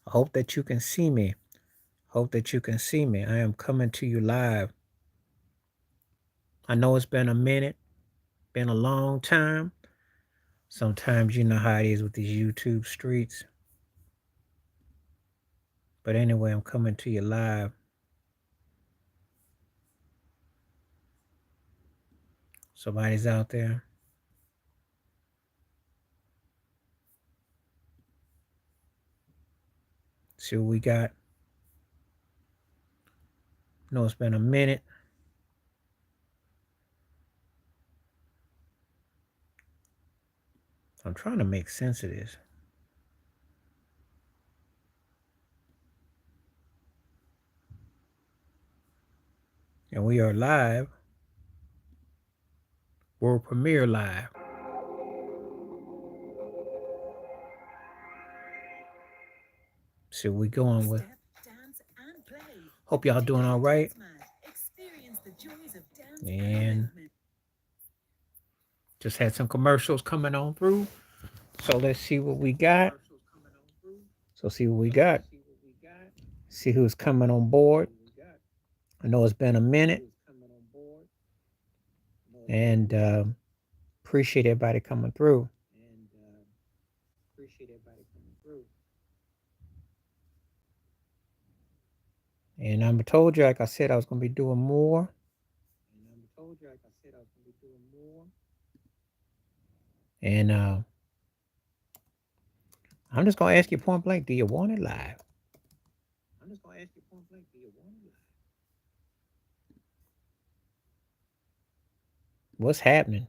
I hope that you can see me. Hope that you can see me. I am coming to you live. I know it's been a minute, been a long time. Sometimes you know how it is with these YouTube streets. But anyway, I'm coming to you live. Somebody's out there. See what we got. No, it's been a minute. I'm trying to make sense of this. And we are live. World premiere live. See what we going with. Hope y'all doing all right. And just had some commercials coming on through. So let's see what we got. See what we got. See who's coming on board. I know it's been a minute. And appreciate everybody coming through. And I told you, like I said, I was going to be doing more. And I'm just going to ask you point blank, do you want it live? What's happening?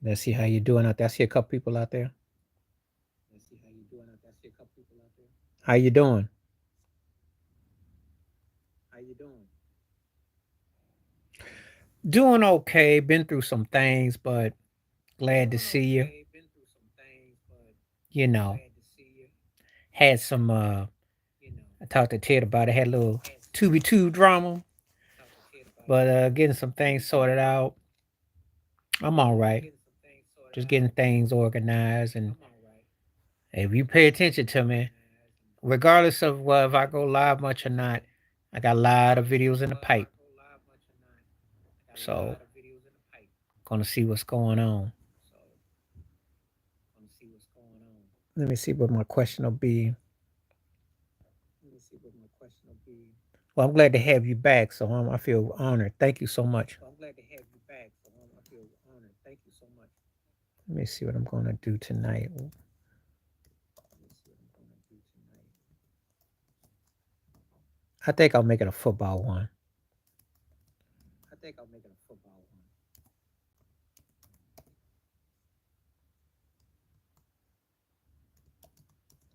Let's see how you're doing out there. I see a couple people out there. How you doing? Doing okay. Been through some things, but glad to see you. You know, had some. I talked to Ted about it. Had a little 2v2 drama, but getting some things sorted out. I'm all right. Just getting things organized, and if you pay attention to me, regardless of if I go live much or not, I got a lot of videos in the pipe. So, gonna see what's going on. Let me see what my question will be. Well, I'm glad to have you back, so I feel honored. Thank you so much. Let me see what I'm going to do tonight. I think I'll make it a football one.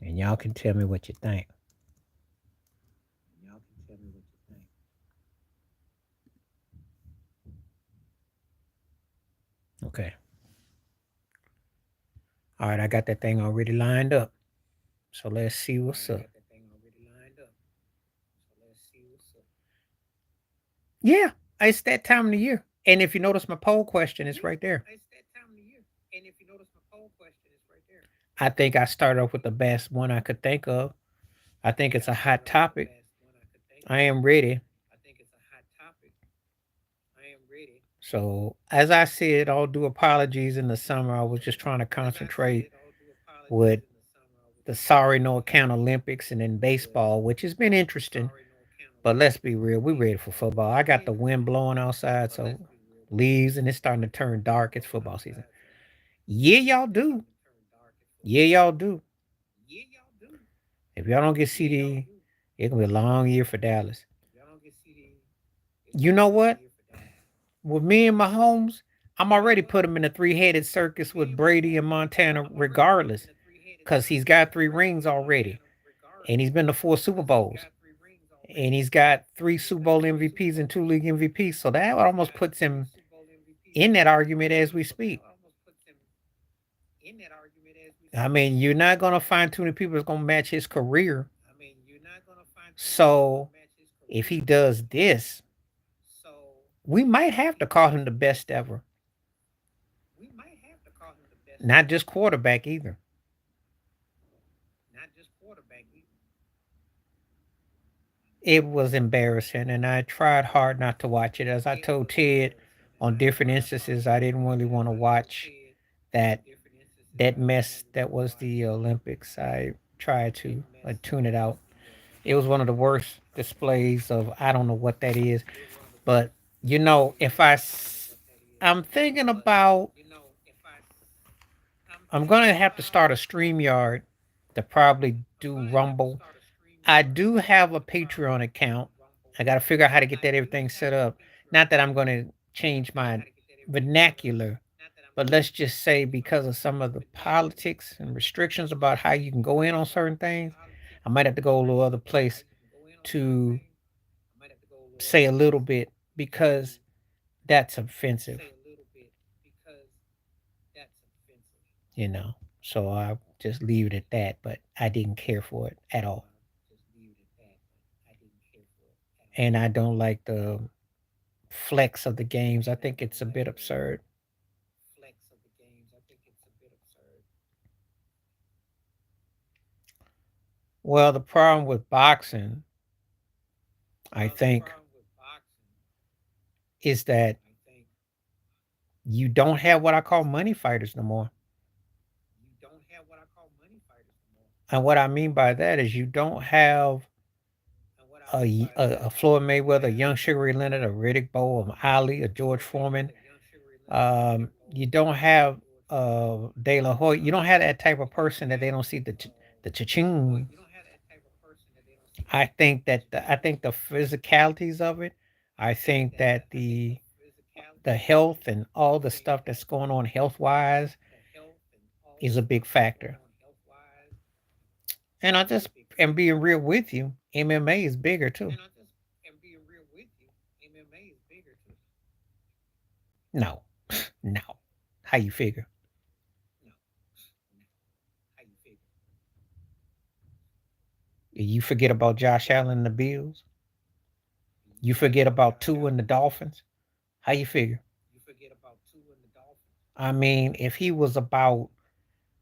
And y'all can tell me what you think. Okay. All right, I got that thing already lined up. So let's see what's up. Yeah, it's that time of the year. And if you notice my poll question, it's right there. I think I started off with the best one I could think of. I think it's a hot topic. I am ready. So, as I said, I'll do apologies in the summer. I was just trying to concentrate with the Sorry No Account Olympics and then baseball, which has been interesting. But let's be real, we're ready for football. I got the wind blowing outside, so leaves and it's starting to turn dark. It's football season. Yeah, y'all do. Yeah, y'all do. If y'all don't get CD, it's gonna be a long year for Dallas. You know what? With me and Mahomes, I'm already put him in a three-headed circus with Brady and Montana, regardless, because he's got 3 rings already, and he's been to 4 Super Bowls, and he's got 3 Super Bowl MVPs and 2 league MVPs. So that almost puts him in that argument as we speak. I mean, you're not gonna find too many people that's gonna match his career. So if he does this, We might have to call him the best ever, not just quarterback either. It was embarrassing, and I tried hard not to watch it. As I told Ted on different instances, I didn't really want to watch that mess that was the Olympics. I tried to tune it out. It was one of the worst displays of I don't know what that is, but if I'm thinking about I'm gonna have to start a StreamYard to probably do Rumble. I do have a Patreon account. I got to figure out how to get that everything set up. Not that I'm going to change my vernacular, but let's just say because of some of the politics and restrictions about how you can go in on certain things, I might have to go a little other place to say a little bit because that's offensive, you know. So I just leave it at that, but I didn't care for it at all. And I don't like the flex of the games. I think it's a bit absurd. Well, the problem with boxing, I think, is that you don't have what I call money fighters no more. And what I mean by that is you don't have a Floyd Mayweather, a young Sugar Ray Leonard, a Riddick Bowe, a Ali, a George Foreman. You don't have De La Hoya. You don't have that type of person that they don't see the cha-ching. I think the physicalities of it. I think that the health and all the stuff that's going on health wise is a big factor. And I just am being real with you. MMA is bigger too. No, no. How you figure? You forget about Josh Allen and the Bills. You forget about Tua and the Dolphins. How you figure? I mean, if he was about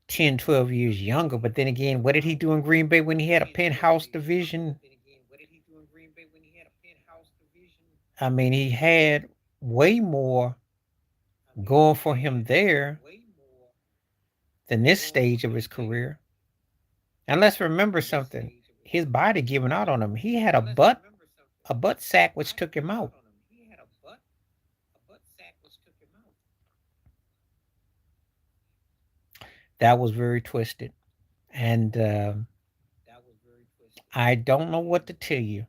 10, 12 years younger, but then again, what did he do in Green Bay when he had a penthouse division? I mean, he had way more going for him there than this stage of his career. And let's remember something. His body giving out on him. He had a butt sack which took him out. That was very twisted. And I don't know what to tell you.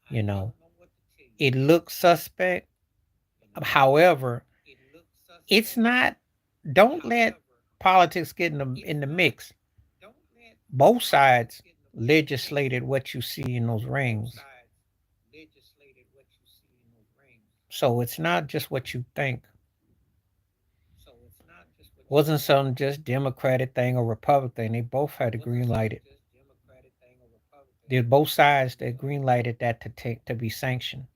You know, it looks suspect. However, it's not. Don't let politics get in the mix. Both sides legislated what you see in those rings. So it's not just what you think. Wasn't some just Democratic thing or Republican thing. They both had to green light it. There's both sides that green lighted that to be sanctioned.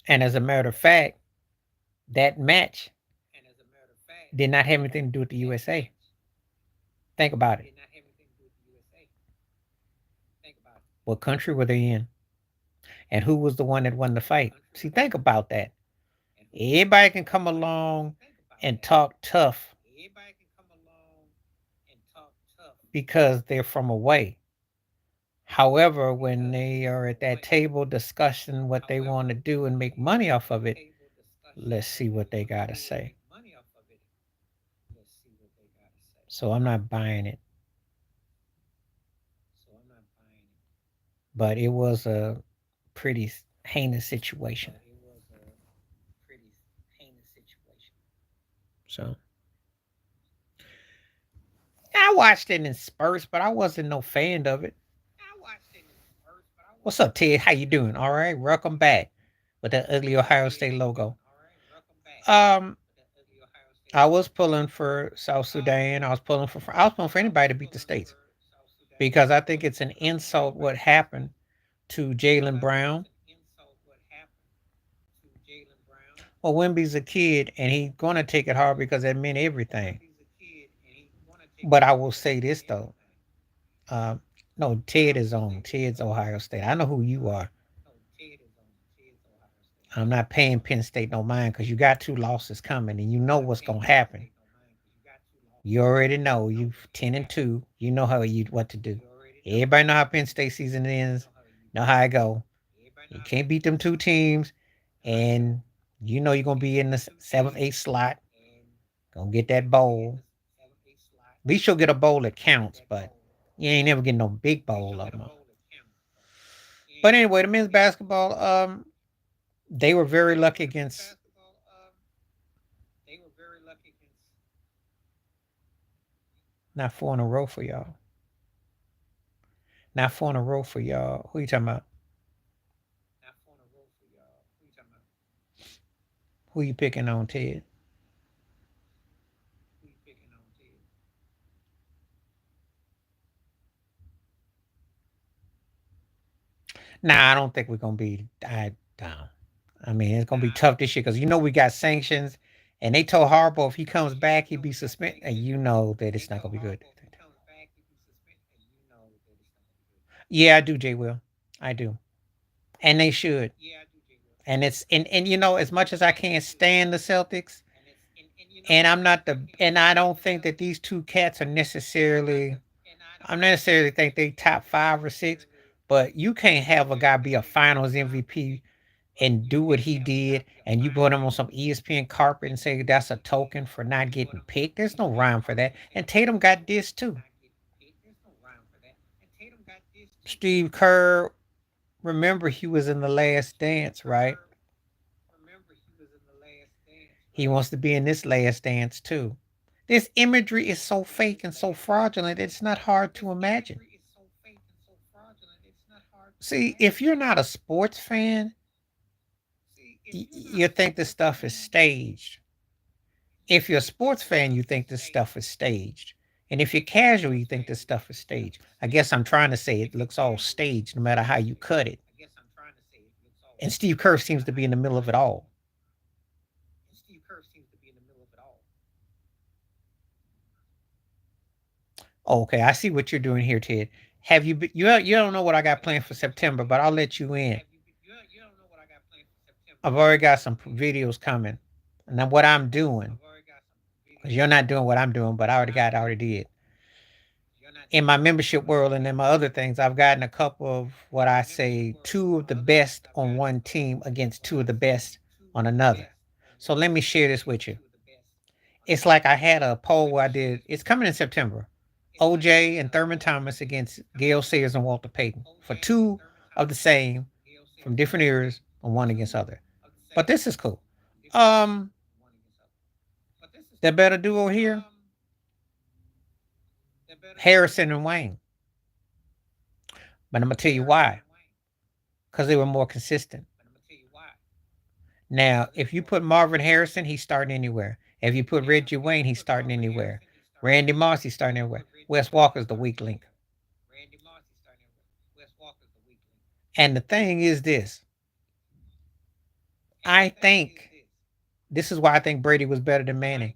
And as a matter of fact, that match did not have anything to do with the USA. Think about it. What country were they in? And who was the one that won the fight? See, think about that. Everybody can come along and talk tough because they're from away. However, when they are at that table discussing what they want to do and make money off of it, let's see what they got to say. So I'm not buying it. But it was a pretty heinous situation. So I watched it in spurts, but I wasn't no fan of it. What's up, Ted? How you doing? All right, welcome back with that ugly Ohio State logo. Um, I was pulling for South Sudan. I was pulling for anybody to beat the states because I think it's an insult what happened to Jalen Brown. Well, Wimby's a kid, and he's gonna take it hard because it meant everything. But I will say this though, um, no, Ted is on. Ted's Ohio State. I know who you are. I'm not paying Penn State no mind because you got two losses coming, and you know what's gonna happen. You already know you 10-2. You know how you what to do. Everybody know how Penn State season ends. Know how it go. You can't beat them two teams, and you know you're gonna be in the seventh, eighth slot. Gonna get that bowl. At least you'll get a bowl that counts, but you ain't never getting no big bowl of them. But anyway, the men's basketball, they were very lucky against. Not four in a row for y'all. Not four in a row for y'all. Who you talking about? Who you picking on, Ted? Nah, I don't think we're gonna be down. I mean, it's gonna be tough this year because you know we got sanctions, and they told Harbaugh if he comes back, he'd be suspended, and you know that it's not gonna be good. Yeah, I do, Jay. Will I do, and they should. And you know, as much as I can't stand the Celtics, and I'm not the, and I don't think that these two cats are necessarily. I necessarily think they top 5 or 6, but you can't have a guy be a Finals MVP and do what he did, and you put him on some ESPN carpet and say that's a token for not getting picked. There's no rhyme for that. And Tatum got this too. Steve Kerr, remember he was in the last dance, right? He wants to be in this last dance too. This imagery is so fake and so fraudulent, it's not hard to imagine. See, if you're not a sports fan, you think this stuff is staged. If you're a sports fan, you think this stuff is staged. And if you're casual, you think this stuff is staged. I guess I'm trying to say it looks all staged no matter how you cut it. And Steve Kerr seems to be in the middle of it all. Okay, I see what you're doing here, Ted. Have you been, you don't know what I got planned for September, but I'll let you in. I've already got some videos coming. And then what I'm doing, because you're not doing what I'm doing, but I already did. In my membership world and in my other things, I've gotten a couple of what I say two of the best on one team against two of the best on another. So let me share this with you. It's like I had a poll where I did, it's coming in September. OJ and Thurman Thomas against Gail Sayers and Walter Payton for two of the same from different eras and one against other. But this is cool. Um, the better duo here, Harrison and Wayne. But I'm gonna tell you why. Because they were more consistent. Now, if you put Marvin Harrison, he's starting anywhere. If you put Reggie Wayne, he's starting anywhere. Randy Moss, he's starting anywhere. Wes Walker's the weak link. And the thing is this. I think this is why I think Brady was better than Manning.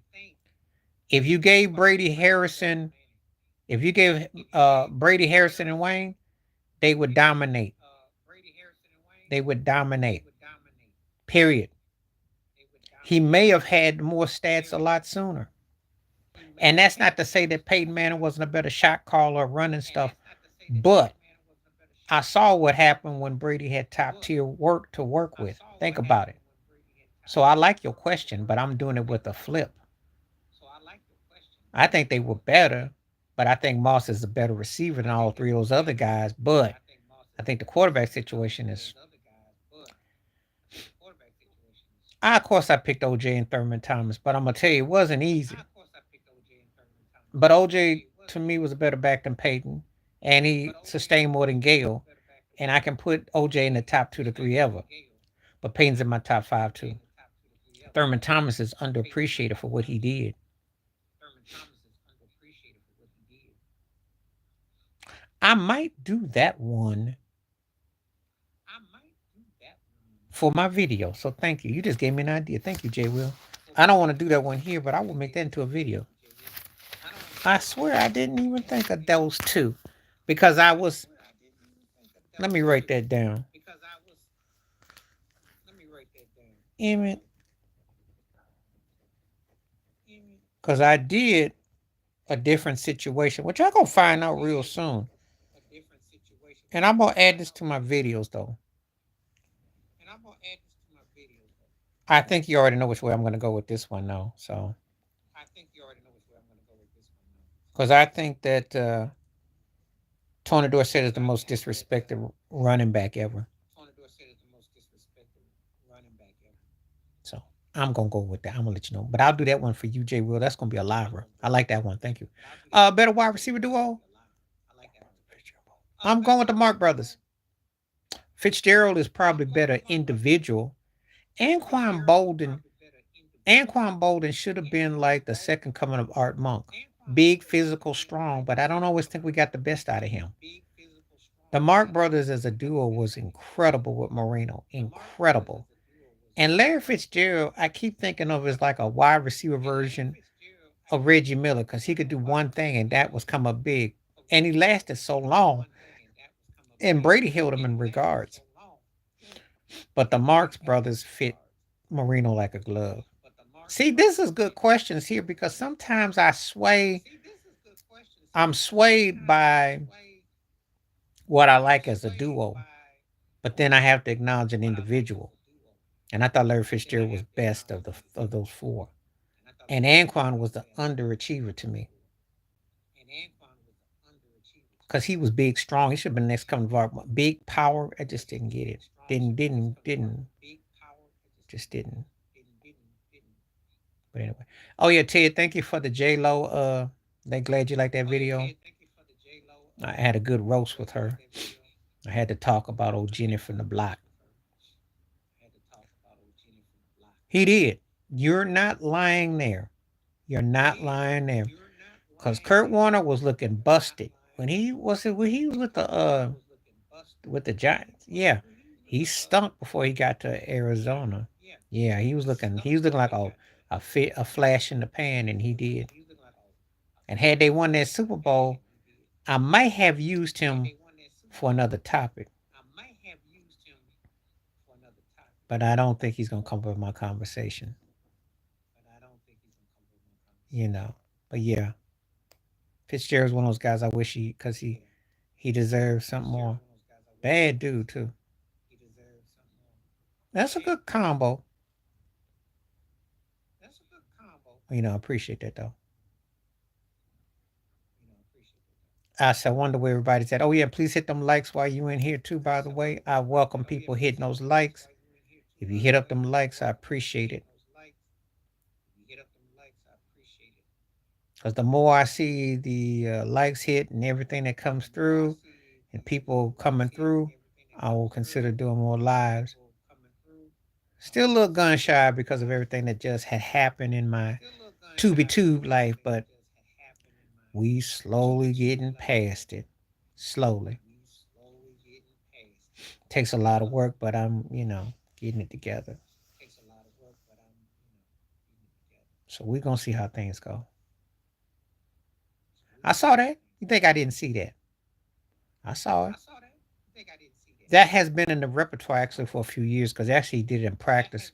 If you gave Brady Harrison, if you gave Brady Harrison and Wayne, they would dominate. They would dominate. Period. He may have had more stats a lot sooner. And that's not to say that Peyton Manning wasn't a better shot caller or running stuff, but I saw what happened when Brady had top tier work to work with. Think about it. So I like your question, but I'm doing it with a flip. I think they were better, but I think Moss is a better receiver than all three of those other guys. But I think the quarterback situation is. Of course, I picked OJ and Thurman Thomas, but I'm gonna tell you, it wasn't easy. But OJ to me was a better back than Peyton, and he sustained more than Gale. And I can put OJ in the top 2 to 3 ever. But Payton's in my top 5 too. Thurman Thomas is underappreciated for what he did. I might do that one for my video. So thank you. You just gave me an idea. Thank you, Jay Will. I don't want to do that one here, but I will make that into a video. I swear I didn't even think of those two because I was. Let me write that down. Emmett, because I did a different situation, which I'm gonna find out real soon. And I'm gonna add this to my videos though. I think you already know which way I'm gonna go with this one though. So because I think that Tony Dorsett is the most disrespected running back ever. So I'm gonna go with that. I'm gonna let you know. But I'll do that one for you, Jay Will. That's gonna be a liver. I like that one. Thank you. Better wide receiver duo. I'm going with the Mark brothers. Fitzgerald is probably better individual. Anquan Bolden should have been like the second coming of Art Monk. Big, physical, strong, but I don't always think we got the best out of him. The Mark brothers as a duo was incredible with Marino. Incredible. And Larry Fitzgerald, I keep thinking of as like a wide receiver version of Reggie Miller because he could do one thing and that was come up big. And he lasted so long. And Brady held him in regards. But the Marx brothers fit Marino like a glove. See, this is good questions here because sometimes I'm swayed by what I like as a duo, but then I have to acknowledge an individual. And I thought Larry Fitzgerald was best of those four. And Anquan was the underachiever to me. Because he was big, strong. He should have been the next coming of art. Big power. I just didn't get it. Just didn't. But anyway. Oh yeah, Ted, thank you for the J-Lo. They glad you like that video. I had a good roast with her. I had to talk about old Jenny from the block. He did. You're not lying there. You're not lying there. Because Kurt Warner was looking busted. When he was with the Giants. Yeah. He stunk before he got to Arizona. Yeah, he was looking like a flash in the pan, and he did. And had they won that Super Bowl, I might have used him for another topic. But I don't think he's gonna come with my conversation. You know. But yeah. Fitzgerald's one of those guys I wish he deserves something more. Bad dude too. That's a good combo. I appreciate that though. I wonder where everybody's at. Oh yeah, please hit them likes while you in here too. By the way, I welcome people hitting those likes. If you hit up them likes, I appreciate it. Because the more I see the likes hit and everything that comes through, and people coming through, I will consider doing more lives. Still a little gun shy because of everything that just had happened in my Tubi Tube life, but we slowly getting past it. Slowly. Takes a lot of work, but I'm, getting it together. So we're gonna see how things go. I saw that. You think I didn't see that? I saw it. That has been in the repertoire actually for a few years because actually he did it in practice.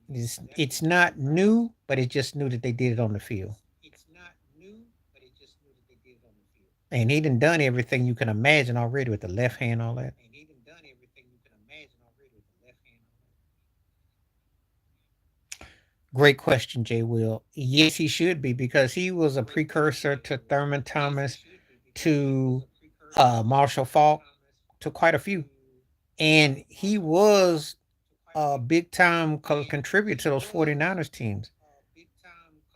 It's not new, but it's just new that they did it on the field. And he done everything you can imagine already with the left hand, all that. Great question, Jay Will. Yes, he should be because he was a precursor to Thurman Thomas, to Marshall Falk, to quite a few. And he was a big time contributor to those 49ers teams.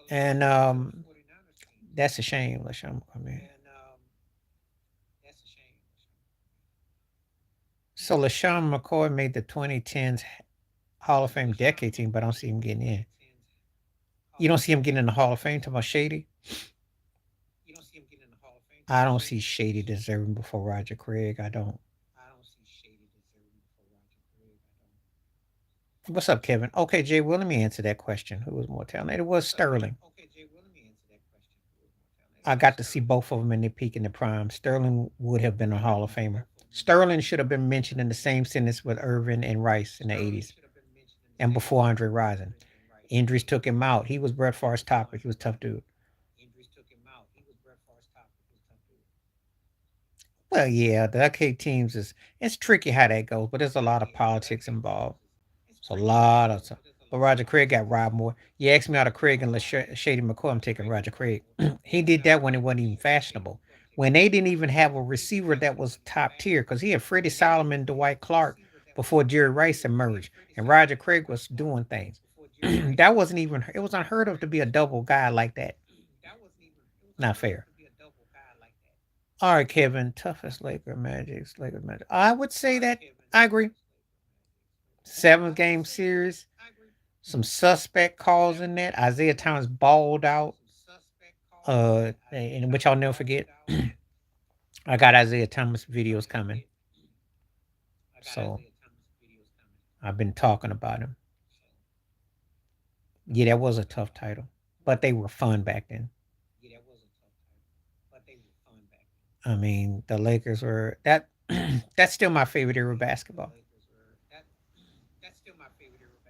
And that's a shame. LaShawn McCoy. So LaShawn McCoy made the 2010s Hall of Fame decade team, but I don't see him getting in. You don't see him getting in the Hall of Fame? Talking about Shady? I don't see Shady deserving before Roger Craig. I don't. What's up, Kevin? Okay, Jay, well, let me answer that question. Who was more talented? It was Sterling. I got to see both of them in their peak and the prime. Sterling would have been a Hall of Famer. Sterling should have been mentioned in the same sentence with Irvin and Rice in the 80s and before Andre Rison. Injuries took him out. He was Brett Favre's topic. He was a tough dude. Well, yeah, the arcade teams is it's tricky how that goes, but there's a lot of politics involved. It's a lot of stuff. But Roger Craig got robbed more. You asked me out of Craig and Shady McCoy, I'm taking Roger Craig. He did that when it wasn't even fashionable. When they didn't even have a receiver that was top tier, because he had Freddie Solomon, Dwight Clark before Jerry Rice emerged. And Roger Craig was doing things. That wasn't even, it was unheard of to be a double guy like that. Not fair. All right, Kevin, toughest Lakers Magic. I would say that I agree. 7 game series, some suspect calls in that. Isaiah Thomas balled out. And which I'll never forget. I got Isaiah Thomas videos coming, so I've been talking about him. Yeah, that was a tough title, but they were fun back then. I mean, the Lakers were that. That's still my favorite era of basketball.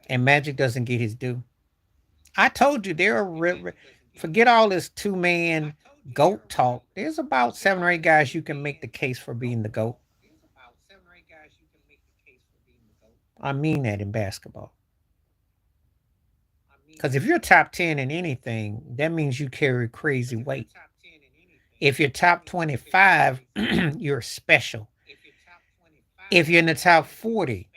And Magic doesn't get his due. I told you there are forget all this 2 man goat talk. There's about 7 or 8 guys you can make the case for being the goat. I mean that in basketball. Because if you're top 10 in anything, that means you carry crazy weight. If you're top 25, you're special. If you're in the top 40,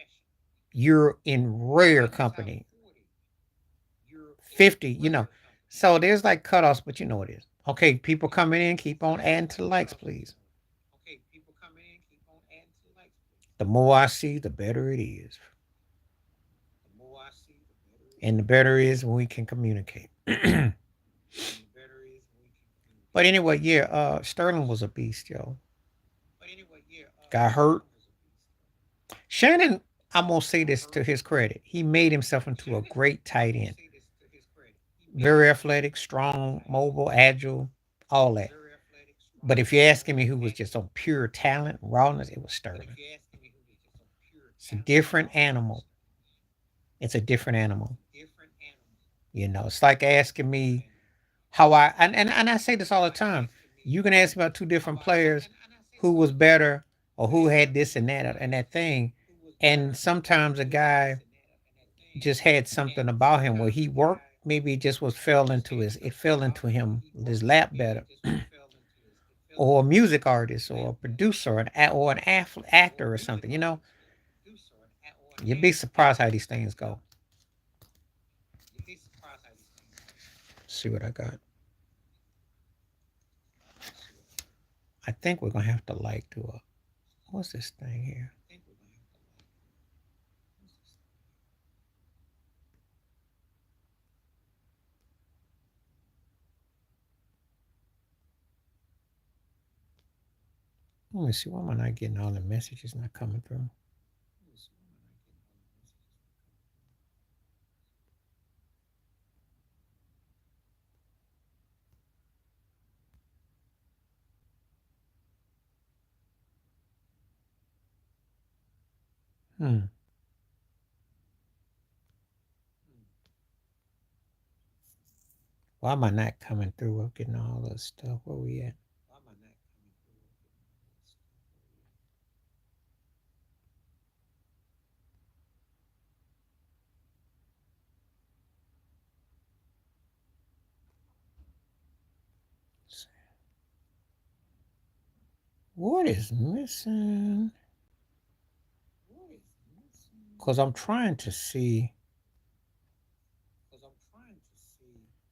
you're in rare company. 50, So there's like cutoffs, but you know it is. Okay, people coming in, keep on adding to the likes, please. The more I see, the better it is. And the better it is when we can communicate. But anyway, yeah, Sterling was a beast, yo. Got hurt. Shannon, I'm gonna say this to his credit. He made himself into a great tight end. Very athletic, strong, mobile, agile, all that. But if you're asking me who was just on pure talent, rawness, it was Sterling. It's a different animal. It's a different animal. It's like asking me how and I say this all the time. You can ask me about 2 different players who was better or who had this and that thing. And sometimes a guy just had something about him where he worked, maybe it just was fell into his lap better. Or a music artist or a producer or an actor or something, You'd be surprised how these things go. See what I got. I think we're gonna have to do a what's this thing here? Let me see. Why am I not getting all the messages not coming through? Hmm. Why am I not coming through? I'm getting all this stuff. Where we at? What is missing? Because I'm trying to see.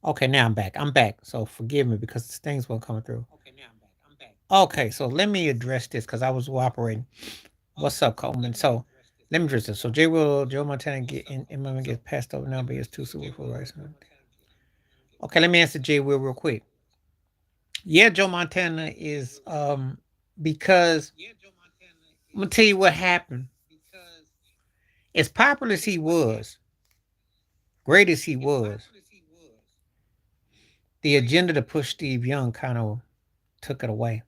Okay, now I'm back. I'm back. So forgive me because things weren't coming through. Okay, so let me address this because I was operating. What's up, Coleman? So let me address this. So Joe Montana and Mama gets passed over now, but he has 2 Super Bowl rights. Okay, let me answer Jay Will real quick. Yeah, Joe Montana is because I'm gonna tell you what happened. As popular as he was, great as he was, the agenda to push Steve Young kind of took it away.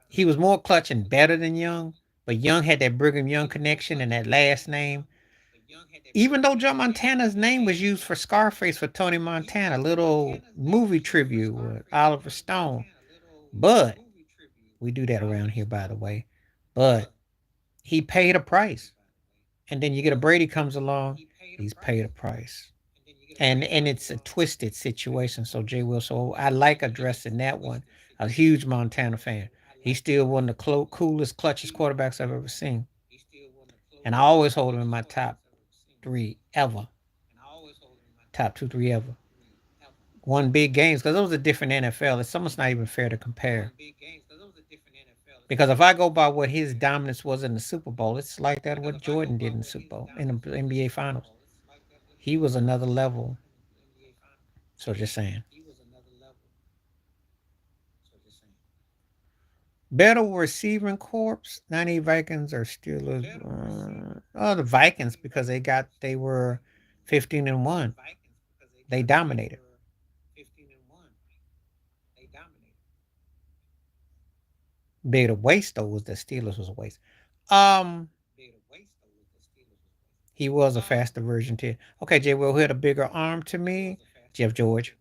He was more clutch and better than Young, but Young had that Brigham Young connection and that last name. Even though Joe Montana's name was used for Scarface for Tony Montana, little movie tribute with Oliver Stone. But we do that around here, by the way. But he paid a price. And then you get a Brady comes along, he's paid a price. And it's a twisted situation. So Jay Will, so I like addressing that one. I'm a huge Montana fan. He's still one of the coolest, clutchest quarterbacks I've ever seen. And I always hold him in my top three ever. Top two, three ever. Won big games because those are different NFL. It's almost not even fair to compare. Because if I go by what his dominance was in the Super Bowl, it's like that what Jordan did in the Super Bowl, in the NBA Finals. He was another level. So just saying. Better receiving corps, 90 Vikings or Steelers? The Vikings because they were 15-1. They dominated. Big waste though was the Steelers was a waste. Um, he was a faster version too. Okay, Jay Will hit a bigger arm to me. Jeff George.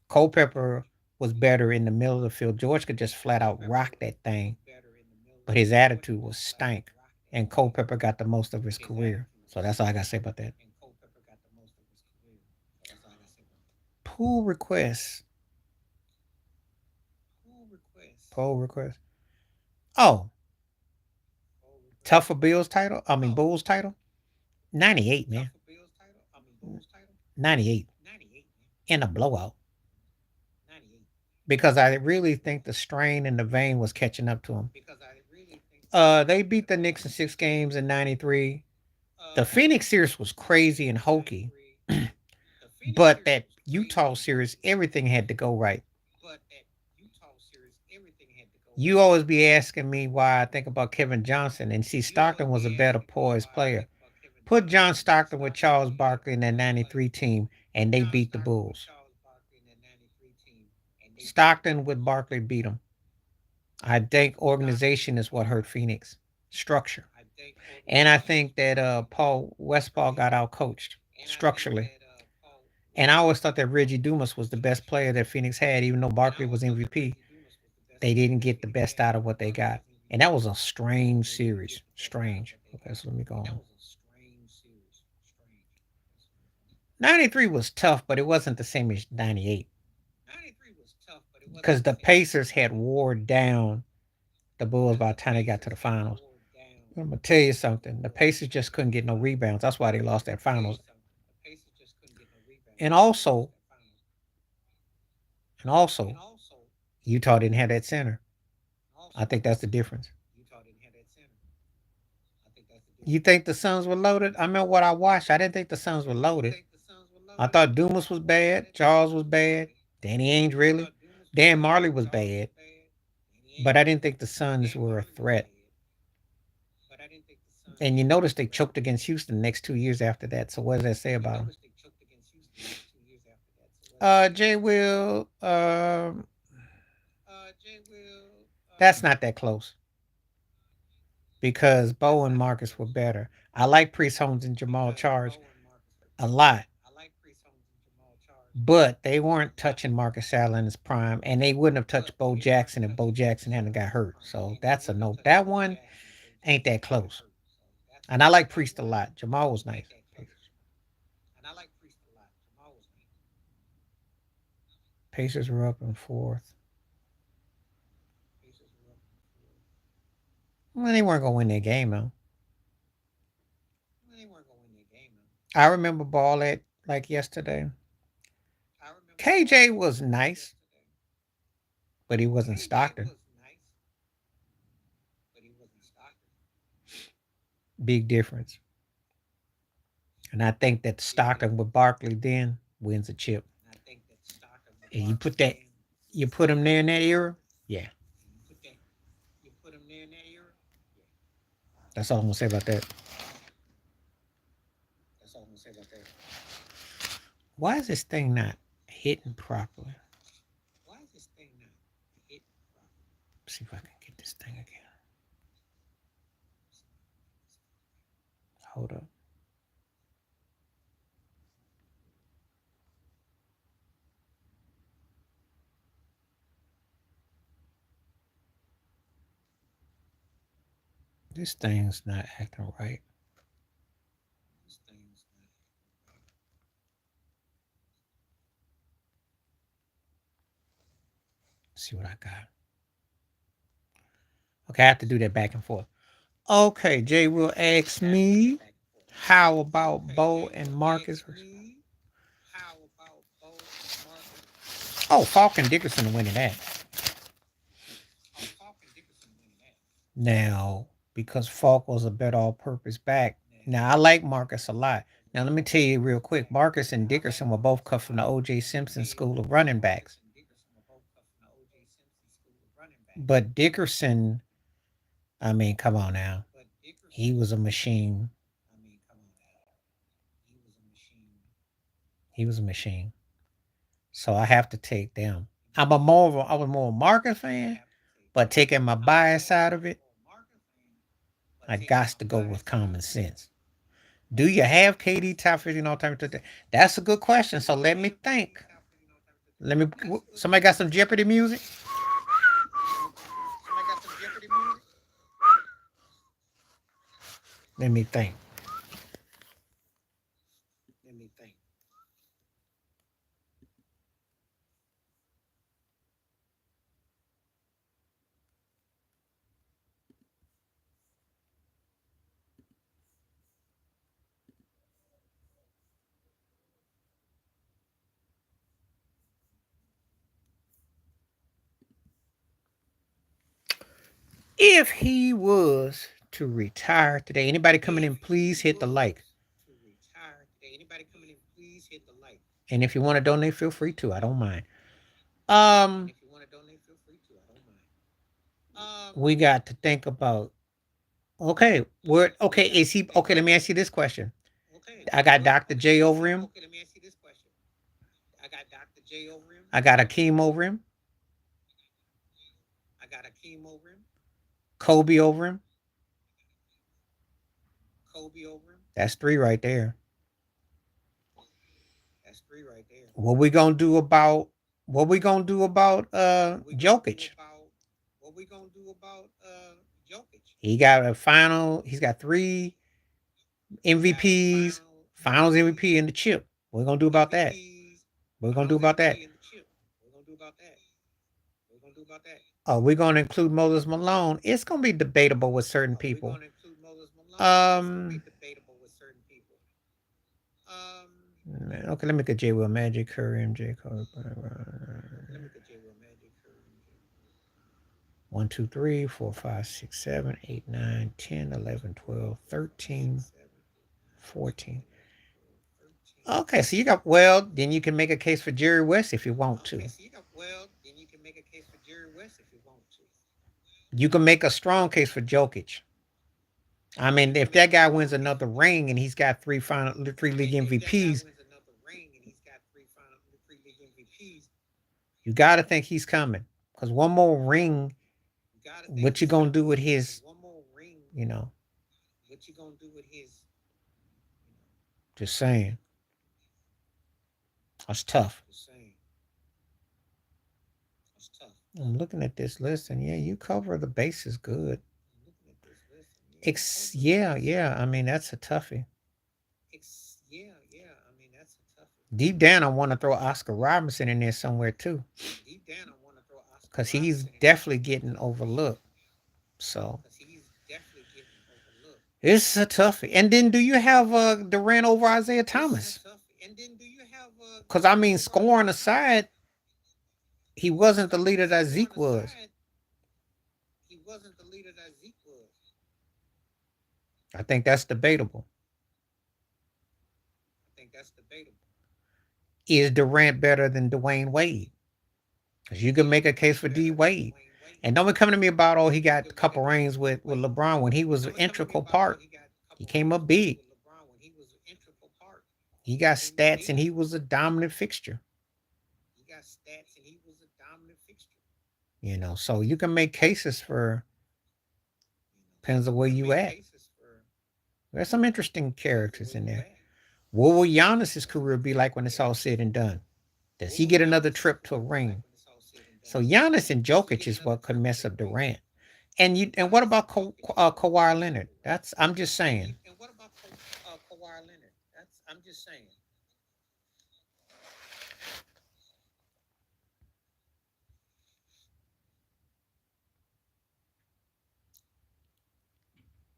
Culpepper was better in the middle of the field. George could just flat out rock that thing, but his attitude was stank. And Culpepper got the most of his career. So that's all I got to say about that. Pool requests. Poll request. Oh, tougher Bills title. I mean Bulls title. 98, man. 98 in a blowout. Because I really think the strain and the vein was catching up to him. They beat the Knicks in 6 games in '93. The Phoenix series was crazy and hokey, but that Utah series, everything had to go right. You always be asking me why I think about Kevin Johnson, and see, Stockton was a better poised player. Put John Stockton with Charles Barkley in that '93 team, and they beat the Bulls. Stockton with Barkley beat them. I think organization is what hurt Phoenix. Structure. And I think that Paul Westphal got out coached structurally. And I always thought that Reggie Dumas was the best player that Phoenix had, even though Barkley was MVP. They didn't get the best out of what they got. And that was a strange series. Strange. Okay, so let me go on. 93 was tough, but it wasn't the same as 98. Because the Pacers had wore down the Bulls by the time they got to the finals. I'm gonna tell you something. The Pacers just couldn't get no rebounds. That's why they lost that finals. And also, and also, Utah didn't have that center. I think that's the difference. You think the Suns were loaded? I mean, what I watched, I didn't think the Suns were loaded. I thought Dumas was bad. Charles was bad. Danny Ainge really. Dan Marley was bad. But I didn't think the Suns were a threat. And you notice they choked against Houston the next 2 years after that. So what does that say about them? Jay Will, that's not that close because Bo and Marcus were better. I like Priest Holmes and Jamal Charles a lot, but they weren't touching Marcus Allen in his prime, and they wouldn't have touched Bo Jackson if Bo Jackson hadn't got hurt. So that's a no. That one ain't that close. And I like Priest a lot. Jamal was nice. Pacers were up in fourth. Well, they weren't gonna win that game though. I remember ball at like yesterday. KJ was nice, but he wasn't Stockton. Big difference. And I think that Stockton with Barkley then wins a chip. And you put him there in that era, yeah. That's all I'm gonna say about that. Why is this thing not hitting properly? See if I can get this thing again. Hold up. This thing's not acting right. Let's see what I got. Okay, I have to do that back and forth. Okay, Jay will ask me, how about Bo and Marcus? Oh, Falk and Dickerson are winning that. Now, because Falk was a better all-purpose back. Now, I like Marcus a lot. Now, let me tell you real quick. Marcus and Dickerson were both cut from the O.J. Simpson School of Running Backs. But Dickerson, I mean, come on now. He was a machine. He was a machine. So I have to take them. I was more a Marcus fan, but taking my bias out of it, I got to go with common sense. Do you have KD top 15 all time? That's a good question. So let me think. Somebody got some Jeopardy music? Let me think. If he was to retire today, anybody coming in, please hit the like. And if you want to donate, feel free to. I don't mind. We got to think about. Okay, is he okay? Let me ask you this question. I got Dr. J over him. I got Akeem over him. Kobe over him. That's three right there. What we gonna do about Jokic? He got a final. He's got 3 MVPs, Finals MVP, and the chip. What we gonna do about that? What we gonna do about that? Oh, we're gonna include Moses Malone. It's gonna be debatable with certain people. Okay, let me get J. Will, Magic, Curry, MJ, Cole. 1, 2, 3, 4, 5, 6, 7, 8, 9, 10, 11, 12, 13, 14. Okay, so you got, well, then you can make a case for Jerry West if you want to. You can make a strong case for Jokic. I mean, if that guy wins another ring and he's got 3 league MVPs, you got to think he's coming. Because one more ring, what you gonna do with his, you know? Just saying. That's tough. I'm looking at this list, and yeah, you cover the bases good. Yeah. I mean, that's a toughie. Deep down, I want to throw Oscar Robinson in there somewhere too, because he's definitely getting overlooked. So it's a toughie. And then, do you have Durant over Isaiah Thomas? Because I mean, scoring aside, he wasn't the leader that Zeke was. I think that's debatable. Is Durant better than Dwayne Wade? Because you can make a case for D Wade. And don't be coming to me about, oh, he got a couple rings with LeBron when he was an integral part. He came up big. He got stats and he was a dominant fixture. So you can make cases for depends on where you at. There's some interesting characters in there. What will Giannis's career be like when it's all said and done? Does he get another trip to a ring? So Giannis and Jokic is what could mess up Durant. And what about Kawhi Leonard? That's I'm just saying.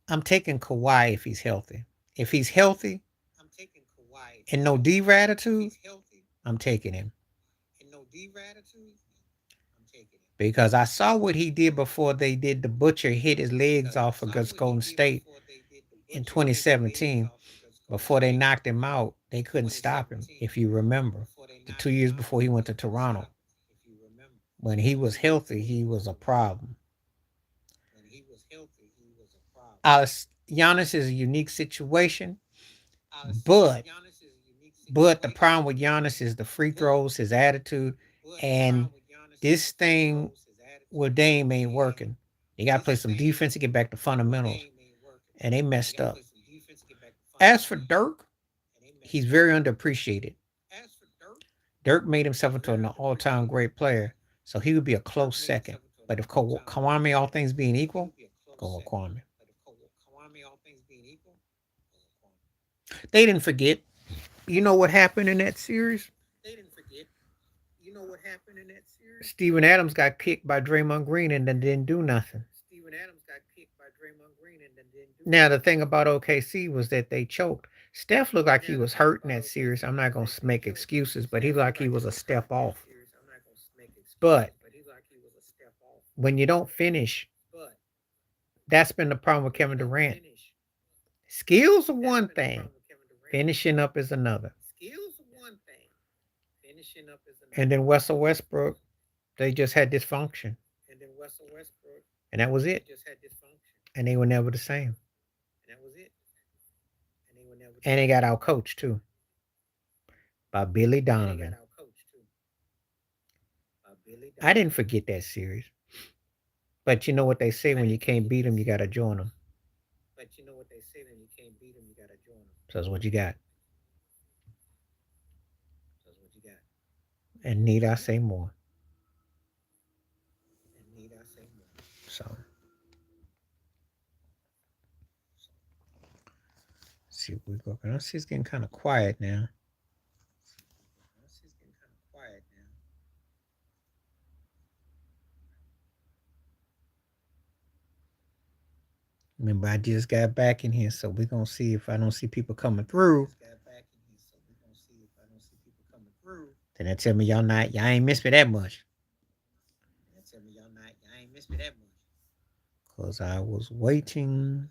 I'm taking Kawhi if he's healthy. If he's healthy and no diva attitude, I'm taking him. Because I saw what he did before they did the butcher hit his legs off against Golden State in 2017. Before they knocked him out, they couldn't stop him, if you remember. The 2 years before he went to Toronto. When he was healthy, he was a problem. Giannis is a unique situation, but the problem with Giannis is the free throws, his attitude, and this thing with Dame ain't working. You got to play some defense to get back to fundamentals, and they messed up. As for Dirk, he's very underappreciated. Dirk made himself into an all-time great player, so he would be a close second. But if Kawhi, all things being equal, go with Kwame. They didn't forget. You know what happened in that series? Steven Adams got kicked by Draymond Green and then didn't do nothing. Now the thing about OKC was that they choked. Steph looked like he was hurt in that series. I'm not gonna make excuses, but he looked like he was a step off. But when you don't finish, that's been the problem with Kevin Durant. Skills are one thing, finishing up is another. And then Russell Westbrook, they just had dysfunction. And that was it. And they were never the same. And they got out coached too by Billy Donovan. I didn't forget that series. But you know what they say, when you can't beat them, you got to join them. So that's what you got. And need I say more? So, see, we go. I see it's getting kind of quiet now. Remember, I just got back in here, so we're gonna see if I don't see people coming through. Then they tell me y'all ain't missed me that much. Cause I was waiting.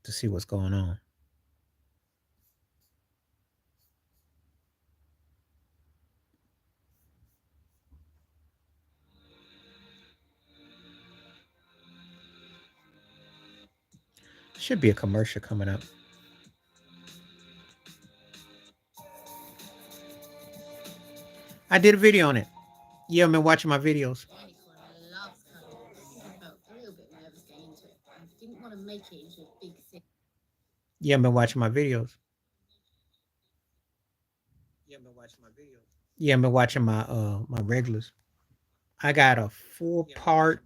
To see what's going on. Should be a commercial coming up. I did a video on it. You haven't been watching my videos. You haven't been watching my videos. You haven't been watching my regulars. I got a 4-part.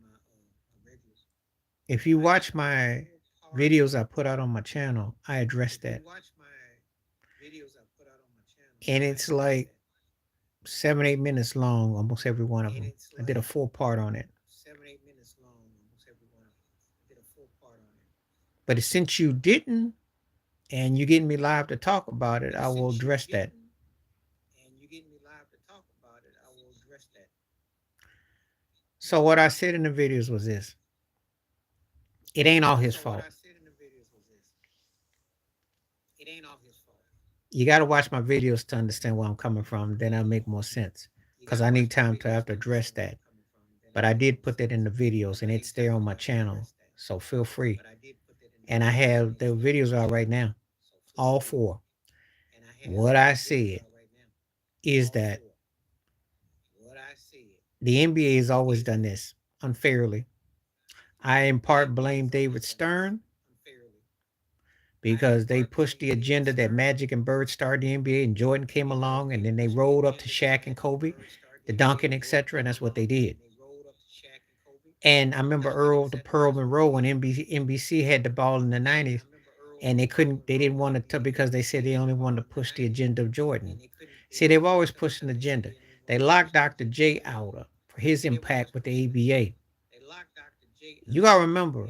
If you watch my videos I put out on my channel, I address that. And it's like 7-8 minutes long, almost every one of them. I did a 4-part on it. But since you didn't, and you're getting me live to talk about it, I will address that. So what I said in the videos was this: it ain't all his fault. You got to watch my videos to understand where I'm coming from. Then I'll make more sense because I need time to have to address that. But I did put that in the videos and it's there on my channel. So feel free. And I have the videos out right now, all four. What I said is that the NBA has always done this unfairly. I in part blame David Stern because they pushed the agenda that Magic and Bird started the NBA and Jordan came along and then they rolled up to Shaq and Kobe, the Duncan, etc. And that's what they did. And I remember Earl the Pearl Monroe when NBC had the ball in the 90s and they didn't want to because they said they only wanted to push the agenda of Jordan. See, they've always pushed an agenda. They locked Dr. J out for his impact with the ABA. You gotta remember,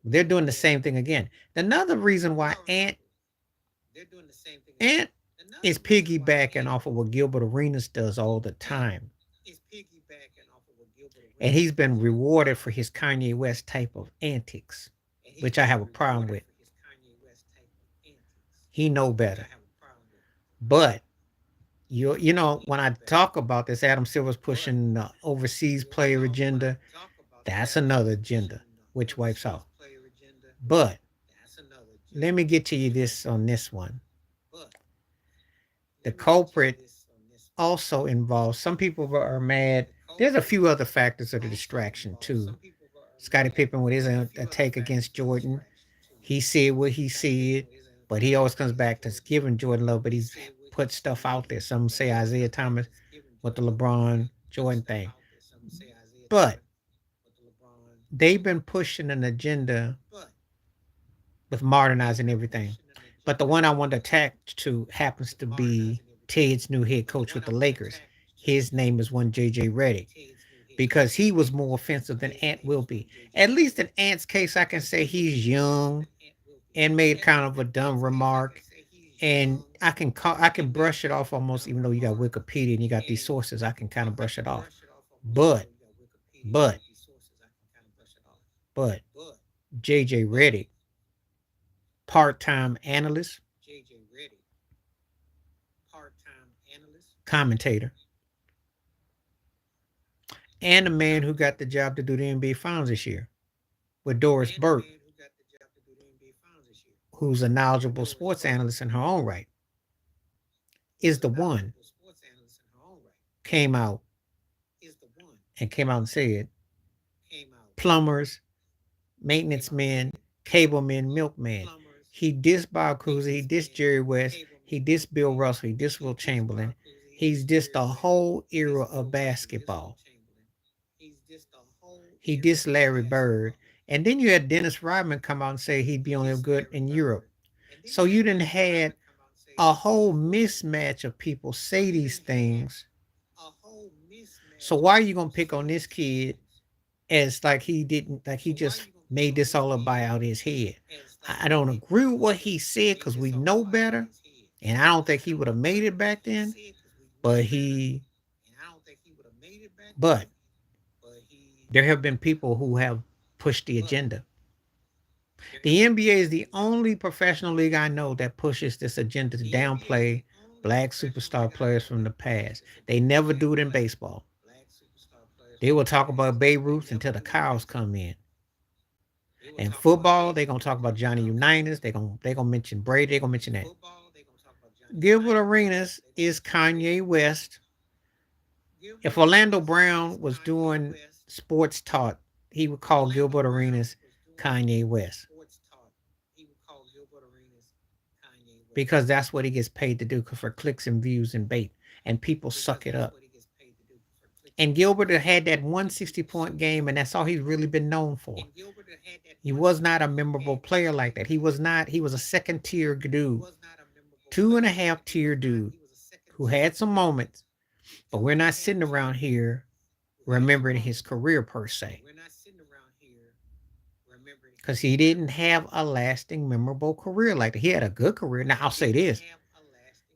they're doing the same thing again. Another reason why Ant is piggybacking off of what Gilbert Arenas does all the time. And he's been rewarded for his Kanye West type of antics, which I have a problem with. He know better. But you know, when I talk about this, Adam Silver's pushing the overseas player agenda. That's another agenda, which wipes out. But let me get to you this on this one. The culprit also involves some people are mad. There's a few other factors of the distraction too. Scottie Pippen with his attack against Jordan, he said what he said, but he always comes back to giving Jordan love. But he's put stuff out there. Some say Isaiah Thomas with the LeBron Jordan thing, but they've been pushing an agenda with modernizing everything. But the one I want to attach to happens to be Ted's new head coach with the Lakers. His name is one JJ Redick because he was more offensive than Ant will be. At least in Ant's case, I can say he's young and made kind of a dumb remark, and I can brush it off almost. Even though you got Wikipedia and you got these sources, I can kind of brush it off. But but but JJ Redick, part-time analyst, commentator, and the man who got the job to do the NBA Finals this year with Doris Burke, who's a knowledgeable sports analyst in her own right, is the one came out came out and said plumbers, maintenance men, cable men, milkman. He dissed Bob Cousy, he dissed Jerry West, he dissed Bill Russell, he dissed Will Chamberlain. He's dissed the whole era of basketball. He dissed Larry Bird. And then you had Dennis Rodman come out and say he'd be only good in Europe. So you didn't had a whole mismatch of people say these things. So why are you gonna pick on this kid as like he didn't like he just made this all up by out his head? I don't agree with what he said because we know better, and I don't think he would have made it back then. But but there have been people who have pushed the agenda. The NBA is the only professional league I know that pushes this agenda to downplay black superstar players from the past. They never do it in baseball. They will talk about Babe Ruth until the cows come in. And football, they're gonna talk about Johnny Unitas. They're gonna mention Brady. They're gonna mention that. Gilbert Arenas is Kanye West. If Orlando Brown was doing sports talk, he would call Gilbert Arenas Kanye West because that's what he gets paid to do for clicks and views and bait, and people suck it up. And Gilbert had that 160-point game, and that's all he's really been known for. He was not a memorable player like that. He was not. He was a second tier dude, 2.5 tier dude who had some moments, but we're not sitting around here remembering his career per se because he didn't have a lasting, memorable career like that. He had a good career. Now, I'll say this.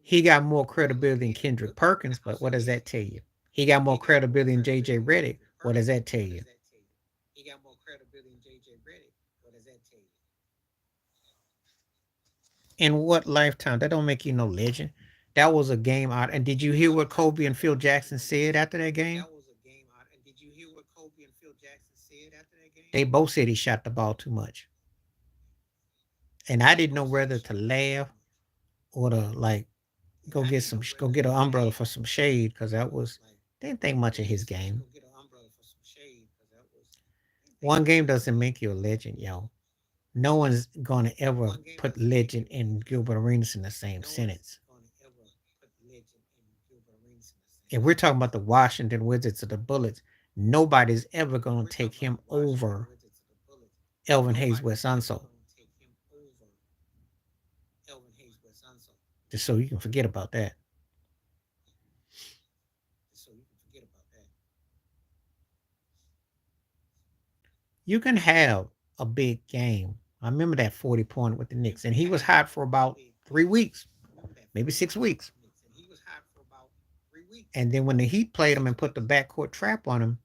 He got more credibility than Kendrick Perkins, but what does that tell you? He got more credibility than JJ Redick. What does that tell you? In what lifetime? That don't make you no legend. That was a game out. And did you hear what Kobe and Phil Jackson said after that game? They both said he shot the ball too much. And I didn't know whether to laugh or to like go get an umbrella for some shade because that was didn't think much of his game. One game doesn't make you a legend, yo. No one's gonna ever put legend and Gilbert Arenas in the same sentence. If we're talking about the Washington Wizards or the Bullets, nobody's ever gonna take him over Elvin Hayes West Unseld. Just so you can forget about that. You can have a big game. I remember that 40 point with the Knicks, and he was hot for about 3 weeks, maybe 6 weeks. And then when the Heat played him and put the backcourt trap on him,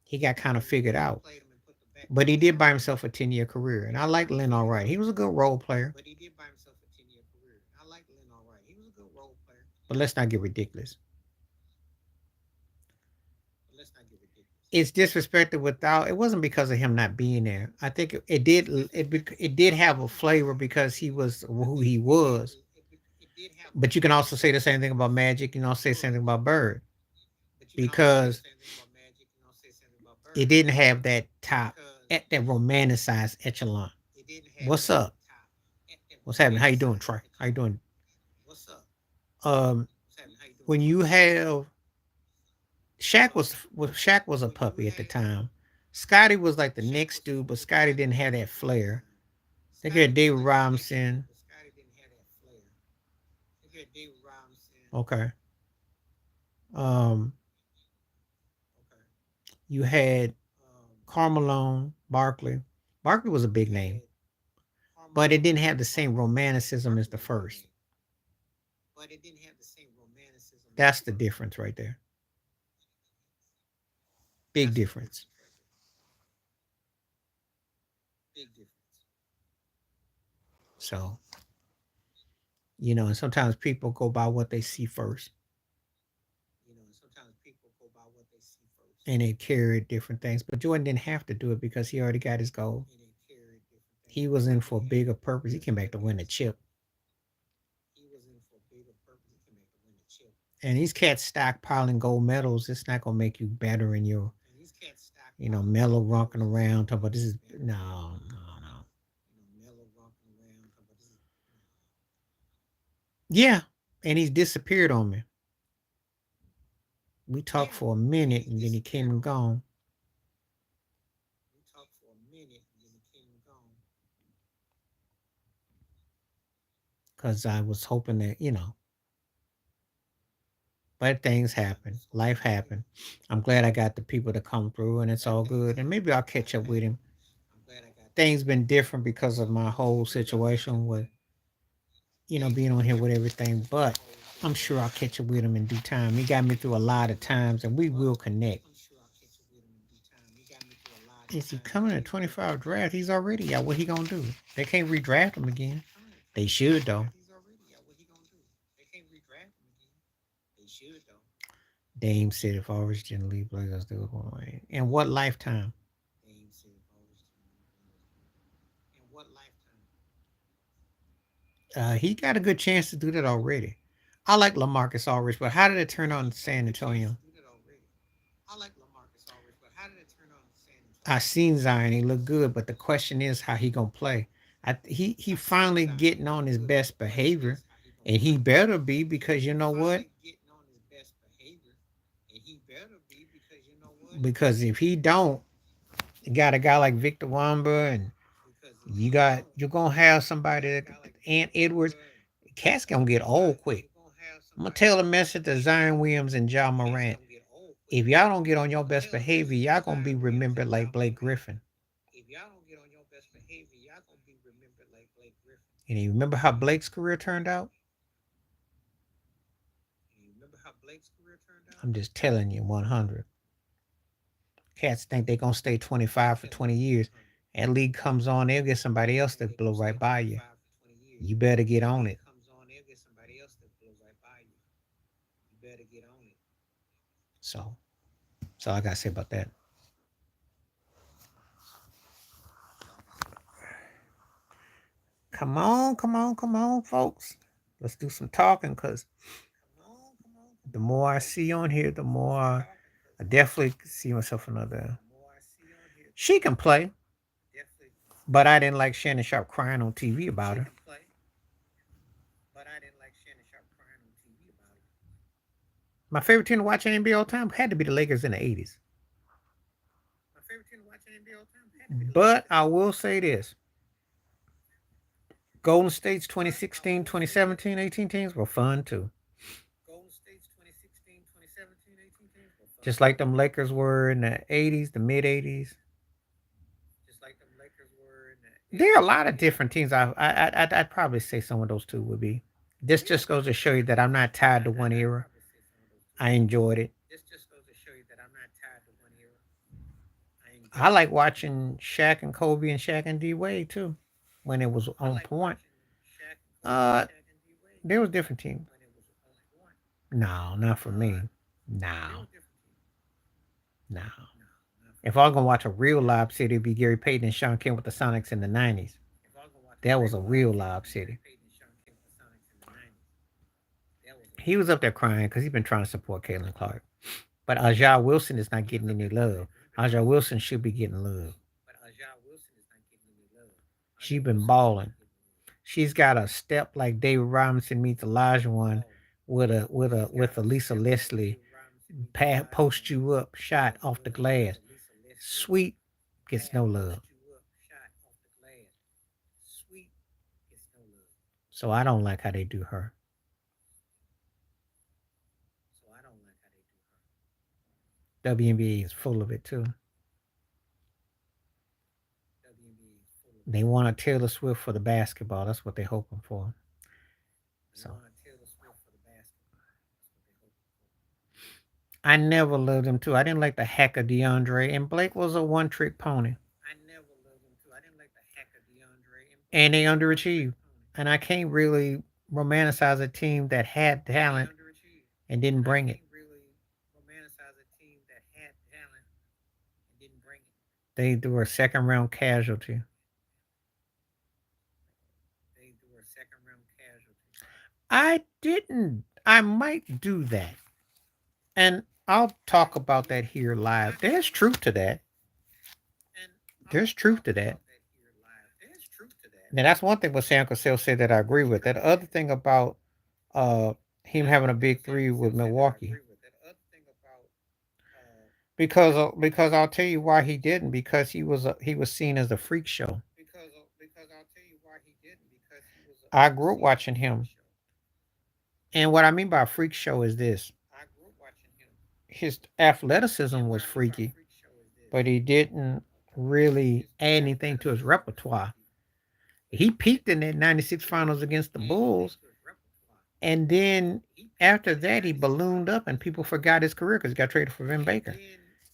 he got kind of figured out. But he did buy himself a 10-year career. And I like Lynn all right. He was a good role player. But let's not get ridiculous. It's disrespected without. It wasn't because of him not being there. I think it did have a flavor because he was who he was. But you can also say the same thing about Magic. You can also say the same thing about Bird because it didn't have that top at that romanticized echelon. What's up? What's happening? How you doing, Troy? How you doing? Um, when you have Shaq was a puppy at the time. Scotty was like the next dude, but Scotty didn't have that flair. They got David Robinson. Okay. Um, you had Carmelo, Barkley. Barkley was a big name, but it didn't have the same romanticism as the first. That's the difference right there. Big difference. So, and sometimes people go by what they see first and they carry different things. But Jordan didn't have to do it because he already got his goal. He was in for a bigger purpose. He came back to win a chip. And these cats stockpiling gold medals, it's not gonna make you better in your, mellow rocking around talking about this is no, no, no. Yeah. And he's disappeared on me. We talked for a minute and then he came and gone. Because I was hoping that, but things happen. Life happened. I'm glad I got the people to come through and it's all good. And maybe I'll catch up with him. Things been different because of my whole situation with, being on here with everything. But I'm sure I'll catch up with him in due time. He got me through a lot of times and we will connect. Is he coming at 25 draft? He's already out. What he gonna do? They can't redraft him again. They should though. Dame said if original league players do it one way. In what lifetime? He got a good chance to do that already. I like LaMarcus Aldridge, but how did it turn on San Antonio? I seen Zion, he looked good, but the question is how he gonna play. He finally getting on his best behavior, and he better be because you know what? Because if he don't, you got a guy like Victor Wamba, and you're gonna have somebody that Ant Edwards. Cat's gonna get old quick. I'm gonna tell a message to Zion Williams and John Morant. If y'all don't get on your best behavior, y'all gonna be remembered like Blake Griffin. And you remember how Blake's career turned out? I'm just telling you, 100. Cats think they're gonna stay 25 for 20 years. That league comes on, they'll get somebody else to blow right by you. You better get on it. So, so I gotta say about that. Come on, come on, come on, folks. Let's do some talking, cause the more I see on here, the more I definitely see myself another. She can play, but I didn't like Shannon Sharp crying on TV about her. My favorite team to watch in NBA all time had to be the Lakers in the 80s. But I will say this: Golden State's 2016, 2017, 18 teams were fun too. Just like them Lakers were in the 80s, the mid 80s. There are a lot of different teams. I'd probably say some of those two would be. This just goes to show you that I'm not tied to one era. I enjoyed it. I like watching Shaq and Kobe and Shaq and D Wade too, when it was on point. Uh, there was different teams. No, not for me. No, no. If I was gonna watch a real Lob City, it'd be Gary Payton and Sean Kemp with the Sonics in the '90s. That was a real Lob City. He was up there crying because he's been trying to support Caitlin Clark. But Ajah Wilson is not getting any love. Ajah Wilson should be getting love. She's been balling. She's got a step like David Robinson meets Elijah one with a Lisa Leslie post you up shot off the glass. Sweet gets no love. So I don't like how they do her. WNBA is full of it too. They want a Taylor Swift for the basketball. That's what they're hoping for. So I never loved him too. I didn't like the hacker DeAndre, and Blake was a one trick pony. And they underachieved. And I can't really romanticize a team that had talent and didn't bring it. They were a second round casualty. I didn't. I might do that. And I'll talk about that here live. There's truth to that. There's truth to that. Now that's one thing what Sam Cassell said that I agree with. That other thing about uh him having a big three with Milwaukee. Because I'll tell you why he didn't, because he was seen as a freak show. I grew up watching him. And what I mean by a freak show is this: his athleticism was freaky, but he didn't really add anything to his repertoire. He peaked in that 96 finals against the Bulls, and then after that he ballooned up and people forgot his career because he got traded for Vin Baker.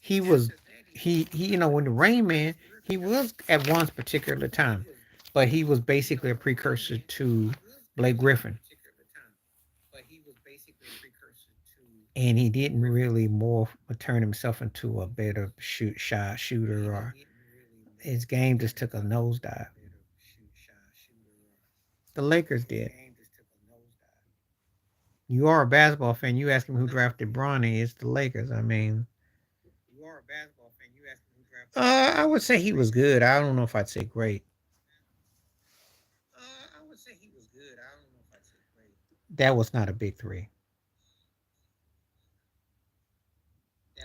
He was he when the Rain Man, he was at one particular time, but he was basically a precursor to Blake Griffin. And he didn't really more turn himself into a better shot shooter, or his game just took a nosedive. The Lakers did. You are a basketball fan. You ask him who drafted Bronny. It's the Lakers. I mean, I would say he was good. I don't know if I'd say great. That was not a big three.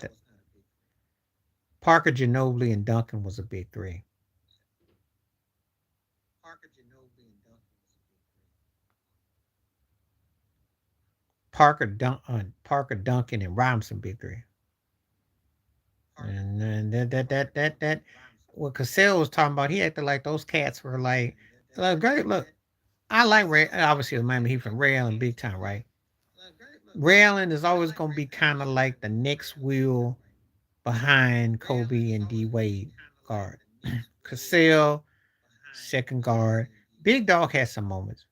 That- Parker, Ginobili, and Duncan was a big three. Parker, Duncan, and Robinson big three. And then that what Cassell was talking about, he acted like those cats were like great. Look, I like Ray. Obviously, Miami Heat from Ray Allen, big time, right? Ray Allen is always going to be kind of like the next wheel behind Kobe and D Wade guard. Cassell, second guard. Big Dog had some moments.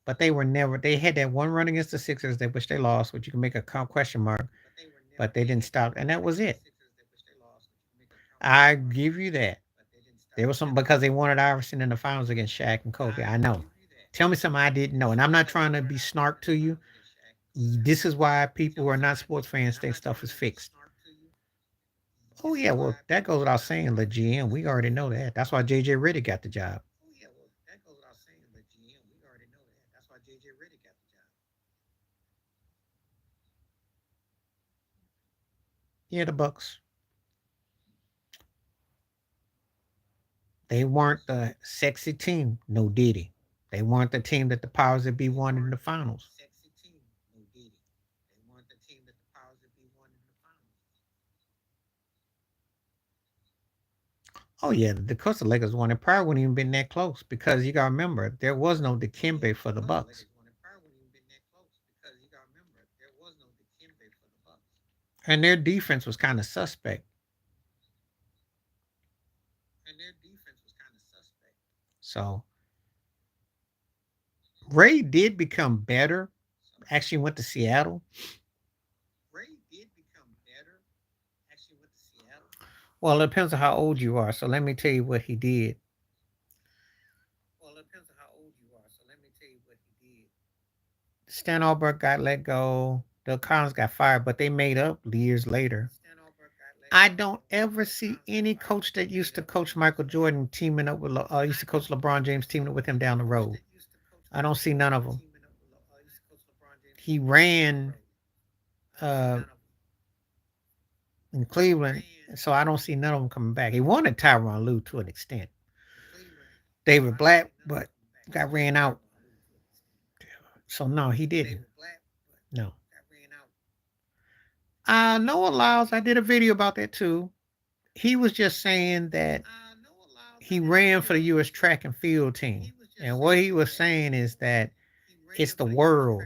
but they were never. They had that one run against the Sixers, that which they lost, which you can make a question mark, but they didn't stop, and that was it. I give you that. There was some because they wanted Iverson in the finals against Shaq and Kobe. I know. Tell me something I didn't know, and I'm not trying to be snark to you. This is why people who are not sports fans think stuff is fixed. Oh yeah, well that goes without saying. The GM, we already know that. That's why JJ Redick got the job. Yeah, the Bucks. They weren't the sexy team. No Diddy. They weren't the team that the powers that be wanted in the finals. Oh yeah, the Coastal Lakers won. It probably wouldn't even been that close because you gotta remember there was no Dikembe for the Bucks, and their defense was kind of suspect. So Ray did become better. Actually went to Seattle. Well, it depends on how old you are. So let me tell you what he did. Stan Alberg got let go. Bill Collins got fired, but they made up years later. I don't ever see any coach that used to coach Michael Jordan teaming up with, used to coach LeBron James teaming up with him down the road. I don't see none of them. He ran uh, in Cleveland, so I don't see none of them coming back. He wanted Tyronn Lue to an extent. David Black, but got ran out. So no, he didn't. No. Noah Lyles, I did a video about that too. He was just saying that he ran for the U.S. track and field team. And what he was saying is that it's the world.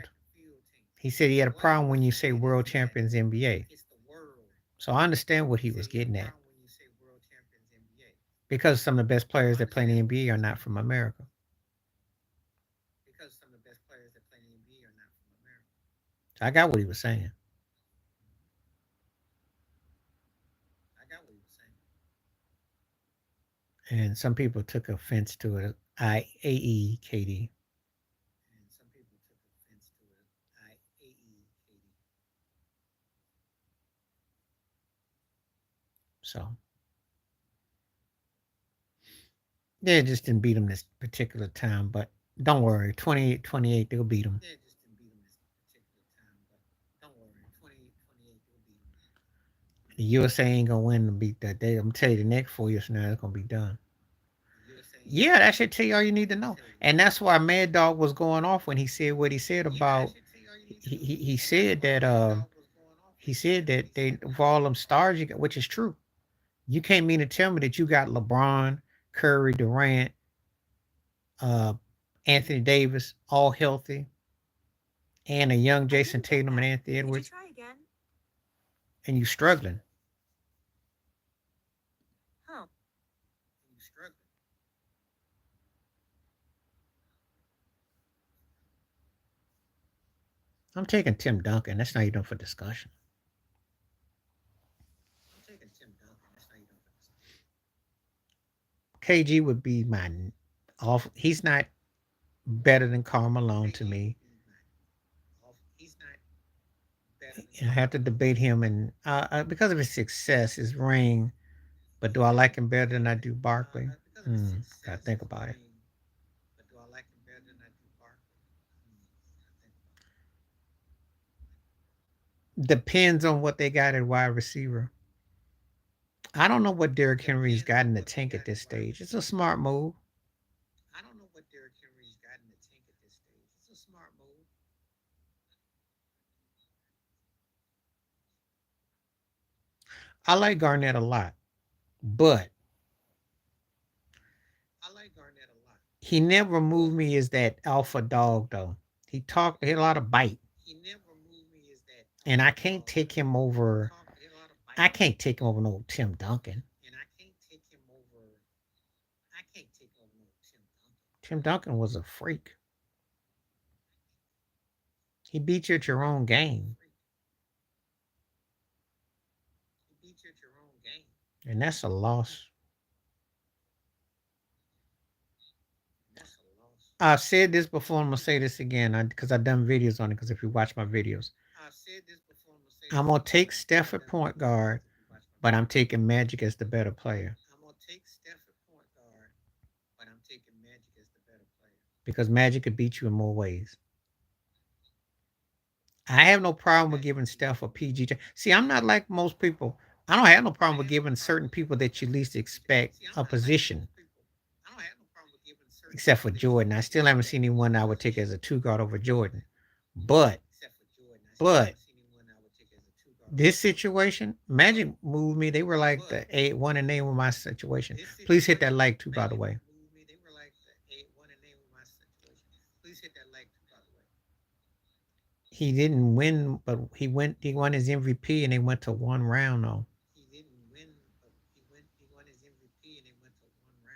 He said he had a problem when you say world champions NBA. So I understand what he was getting at. Because some of the best players that play in the NBA are not from America. So I got what he was saying. And some people took offense to it. KD. So they just didn't beat him this particular time, but don't worry, 28, they'll beat him. The USA ain't gonna win to beat that. I'm gonna tell you the next 4 years from now it's gonna be done. Yeah, that should tell you all you need to know. And that's why Mad Dog was going off when he said what he said about he said that he said that they of all them stars you got, which is true. You can't mean to tell me that you got LeBron, Curry, Durant, uh, Anthony Davis, all healthy, and a young Jason Tatum and Anthony Edwards, and you struggling. I'm taking Tim Duncan. That's not even for discussion. KG would be my off. He's not better than Karl Malone to me. I have to debate him, and because of his success, his ring. But do I like him better than I do Barkley? Gotta think about it. Depends on what they got at wide receiver. I don't know what Derrick Henry's got in the tank at this stage. It's a smart move. I like Garnett a lot, but he never moved me as that alpha dog though. He had a lot of bite, and I can't take him over. I can't take him over no Tim Duncan. Tim Duncan was a freak. He beat you at your own game. And that's a loss. I've said this before. I'm gonna say this again because I've done videos on it. Because if you watch my videos, I'm gonna take Steph at point guard, but I'm taking Magic as the better player because Magic could beat you in more ways. I have no problem with giving Steph a PG. See, I'm not like most people. I don't have no problem with giving certain people that you least expect a position, except for Jordan. I still haven't seen anyone I would take as a two guard over Jordan. But, but this situation, Magic moved me. They were like the one and name with my situation. Please hit that like too, by the way. He didn't win, but he won his MVP and they went to one round though.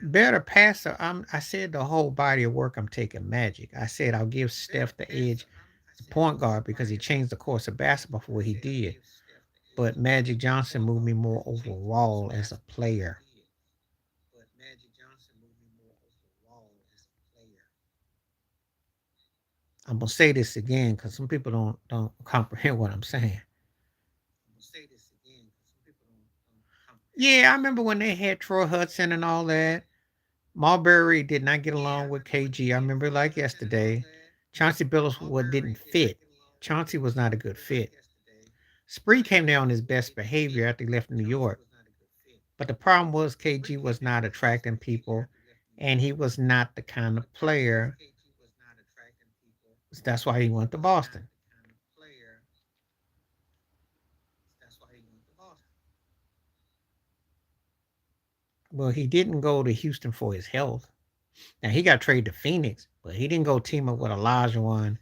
Better passer. I said the whole body of work I'm taking Magic. I said I'll give Steph the edge as point guard because he changed the course of basketball for what he did. But Magic Johnson moved me more overall as a player. I'm gonna say this again because some people don't comprehend what I'm saying. Yeah, I remember when they had Troy Hudson and all that. Marbury did not get along with KG. I remember like yesterday. Chauncey Billups didn't fit. Chauncey was not a good fit. Spree came there on his best behavior after he left New York. But the problem was KG was not attracting people, and he was not the kind of player. That's why he went to Boston. Well, he didn't go to Houston for his health. Now he got traded to Phoenix, but he didn't go team up with Olajuwon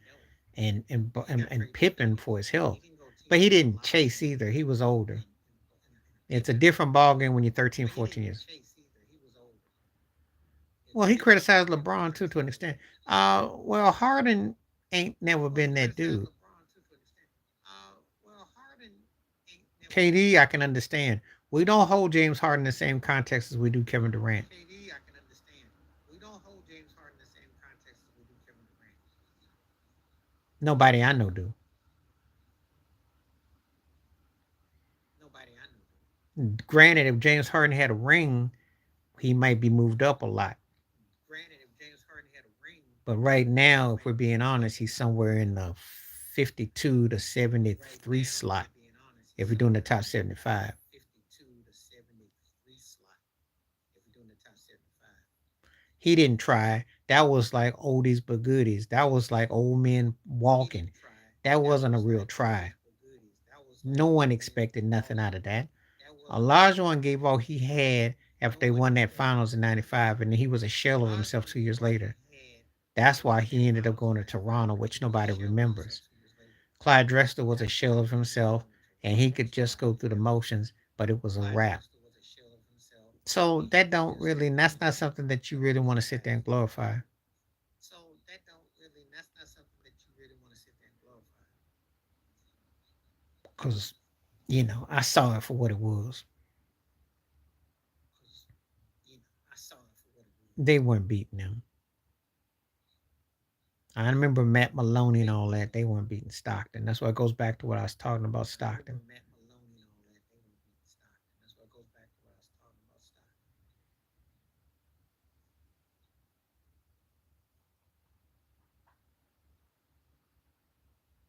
and Pippen for his health. But he didn't chase either. He was older. It's a different ballgame when you're 13, 14 years. Well, he criticized LeBron too to an extent. Well, Harden ain't never been that dude. KD, I can understand. We don't hold James Harden in the same context as we do Kevin Durant. Nobody I know do. Granted, if James Harden had a ring, he might be moved up a lot. But right now, if we're being honest, he's somewhere in the 52 to 73 slot. If we're doing the top 75. He didn't try. That was like oldies but goodies. That was like old men walking. That wasn't a real try. No one expected nothing out of that. Olajuwon gave all he had after they won that finals in 95, and he was a shell of himself 2 years later. That's why he ended up going to Toronto, which nobody remembers. Clyde Drexler was a shell of himself, and he could just go through the motions, but it was a wrap. So that's not something that you really want to sit there and glorify. Because, I saw it for what it was. They weren't beating them. I remember Matt Maloney and all that. They weren't beating Stockton. That's why it goes back to what I was talking about Stockton.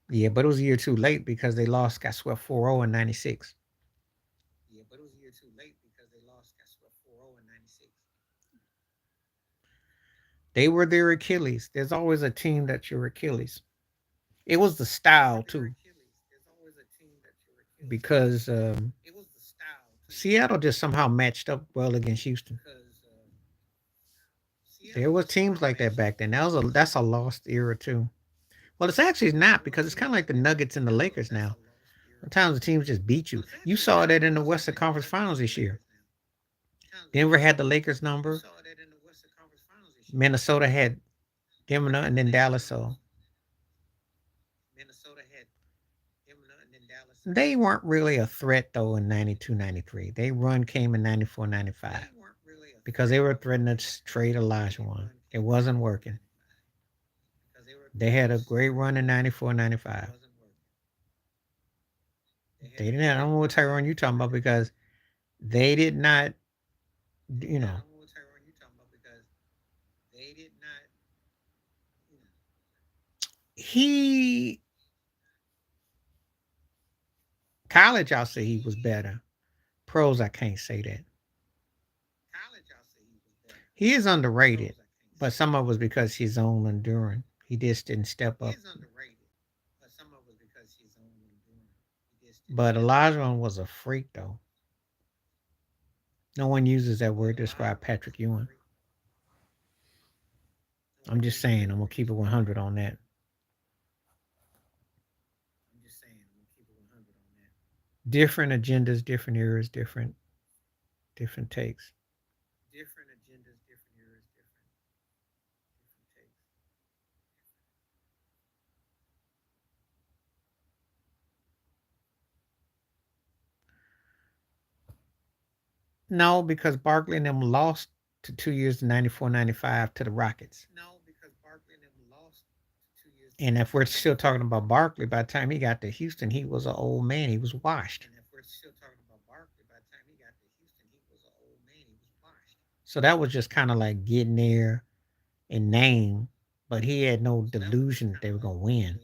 Yeah, but it was a year too late because they got swept 4-0 in 96. They were their Achilles. There's always a team that's your Achilles. It was the style too, because Seattle just somehow matched up well against Houston. There were teams like that back then. That's a lost era too. Well, it's actually not because it's kind of like the Nuggets and the Lakers now. Sometimes the teams just beat you. You saw that in the Western Conference Finals this year. Denver had the Lakers number. Minnesota had Denver and then Dallas. So They weren't really a threat though in 92, 93. They run came in 94, 95 because they were threatening to trade Elijah one. It wasn't working. They had a great run in 94, 95. They didn't have, I don't know what Tyrone you talking about because they did not, you know, he, college, I'll say he was better. Pros, I can't say that. He is underrated, but some of it was because he's on enduring. He just didn't step up. But Elijah was a freak, though. No one uses that word to describe Patrick Ewing. I'm just saying, I'm going to keep it 100 on that. Different agendas, different eras, different takes. No, because Barkley and them lost to 2 years in 94, 95 to the Rockets. And if we're still talking about Barkley, by the time he got to Houston, he was an old man. He was washed. So that was just kind of like getting there in name, but he had no delusion that they were going to win.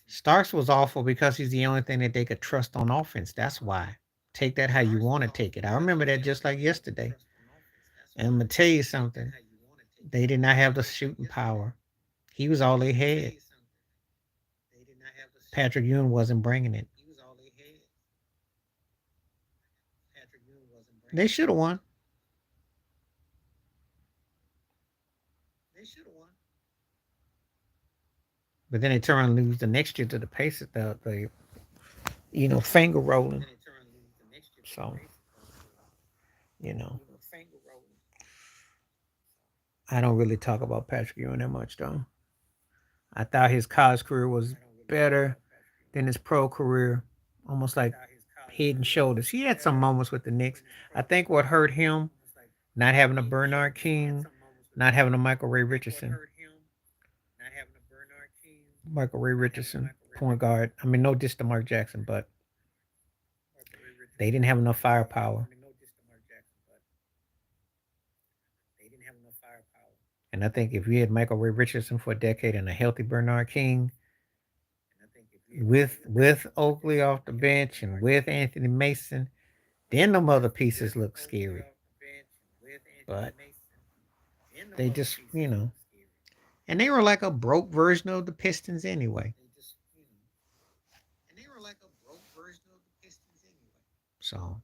Starks was awful because he's the only thing that they could trust on offense. That's why. Take that how you want to take it. I remember that just like yesterday. And I'm going to tell you something. They did not have the shooting power. He was all they had. Patrick Ewing wasn't bringing it. They should have won. But then they turn and lose the next year to the Pacers, the finger rolling. So, you know, I don't really talk about Patrick Ewing that much though. I thought his college career was better than his pro career, almost like head and shoulders. He had some moments with the Knicks. I think what hurt him, not having a Bernard King, not having a Michael Ray Richardson. Michael Ray Richardson, point guard. I mean, no diss to Mark Jackson, but they didn't have enough firepower. And I think if you had Michael Ray Richardson for a decade and a healthy Bernard King, with Oakley off the bench and with Anthony Mason, then them other pieces look scary. But they just. And they were like a broke version of the Pistons anyway. So, all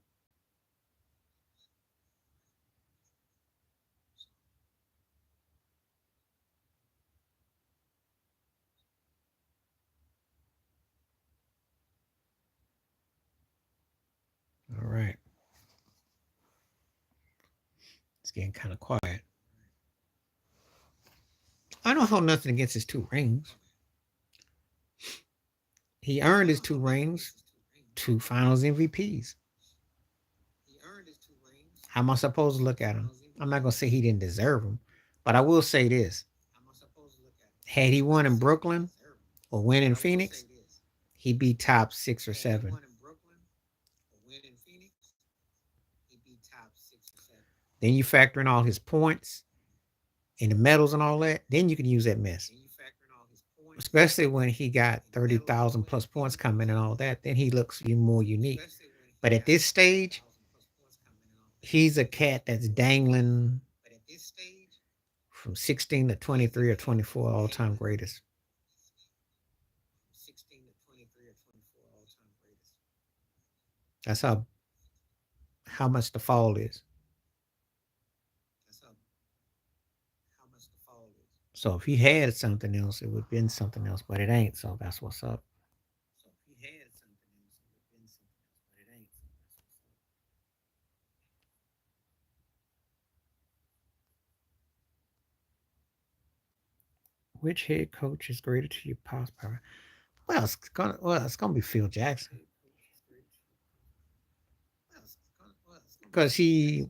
right. It's getting kind of quiet. I don't hold nothing against his 2 rings. He earned his 2 rings, 2 Finals MVPs. How am I supposed to look at him? I'm not gonna say he didn't deserve them, but I will say this: had he won in Brooklyn or win in Phoenix, he'd be top 6 or 7. Then you factor in all his points and the medals and all that. Then you can use that mess. Especially when he got 30,000 plus points coming and all that. Then he looks even more unique. But at this stage, he's a cat that's dangling from 16 to 23 or 24 all time greatest. That's how much the fall is. So if he had something else, it would have been something else, but it ain't. So that's what's up. Which head coach is greater to your past power? It's gonna be Phil Jackson because he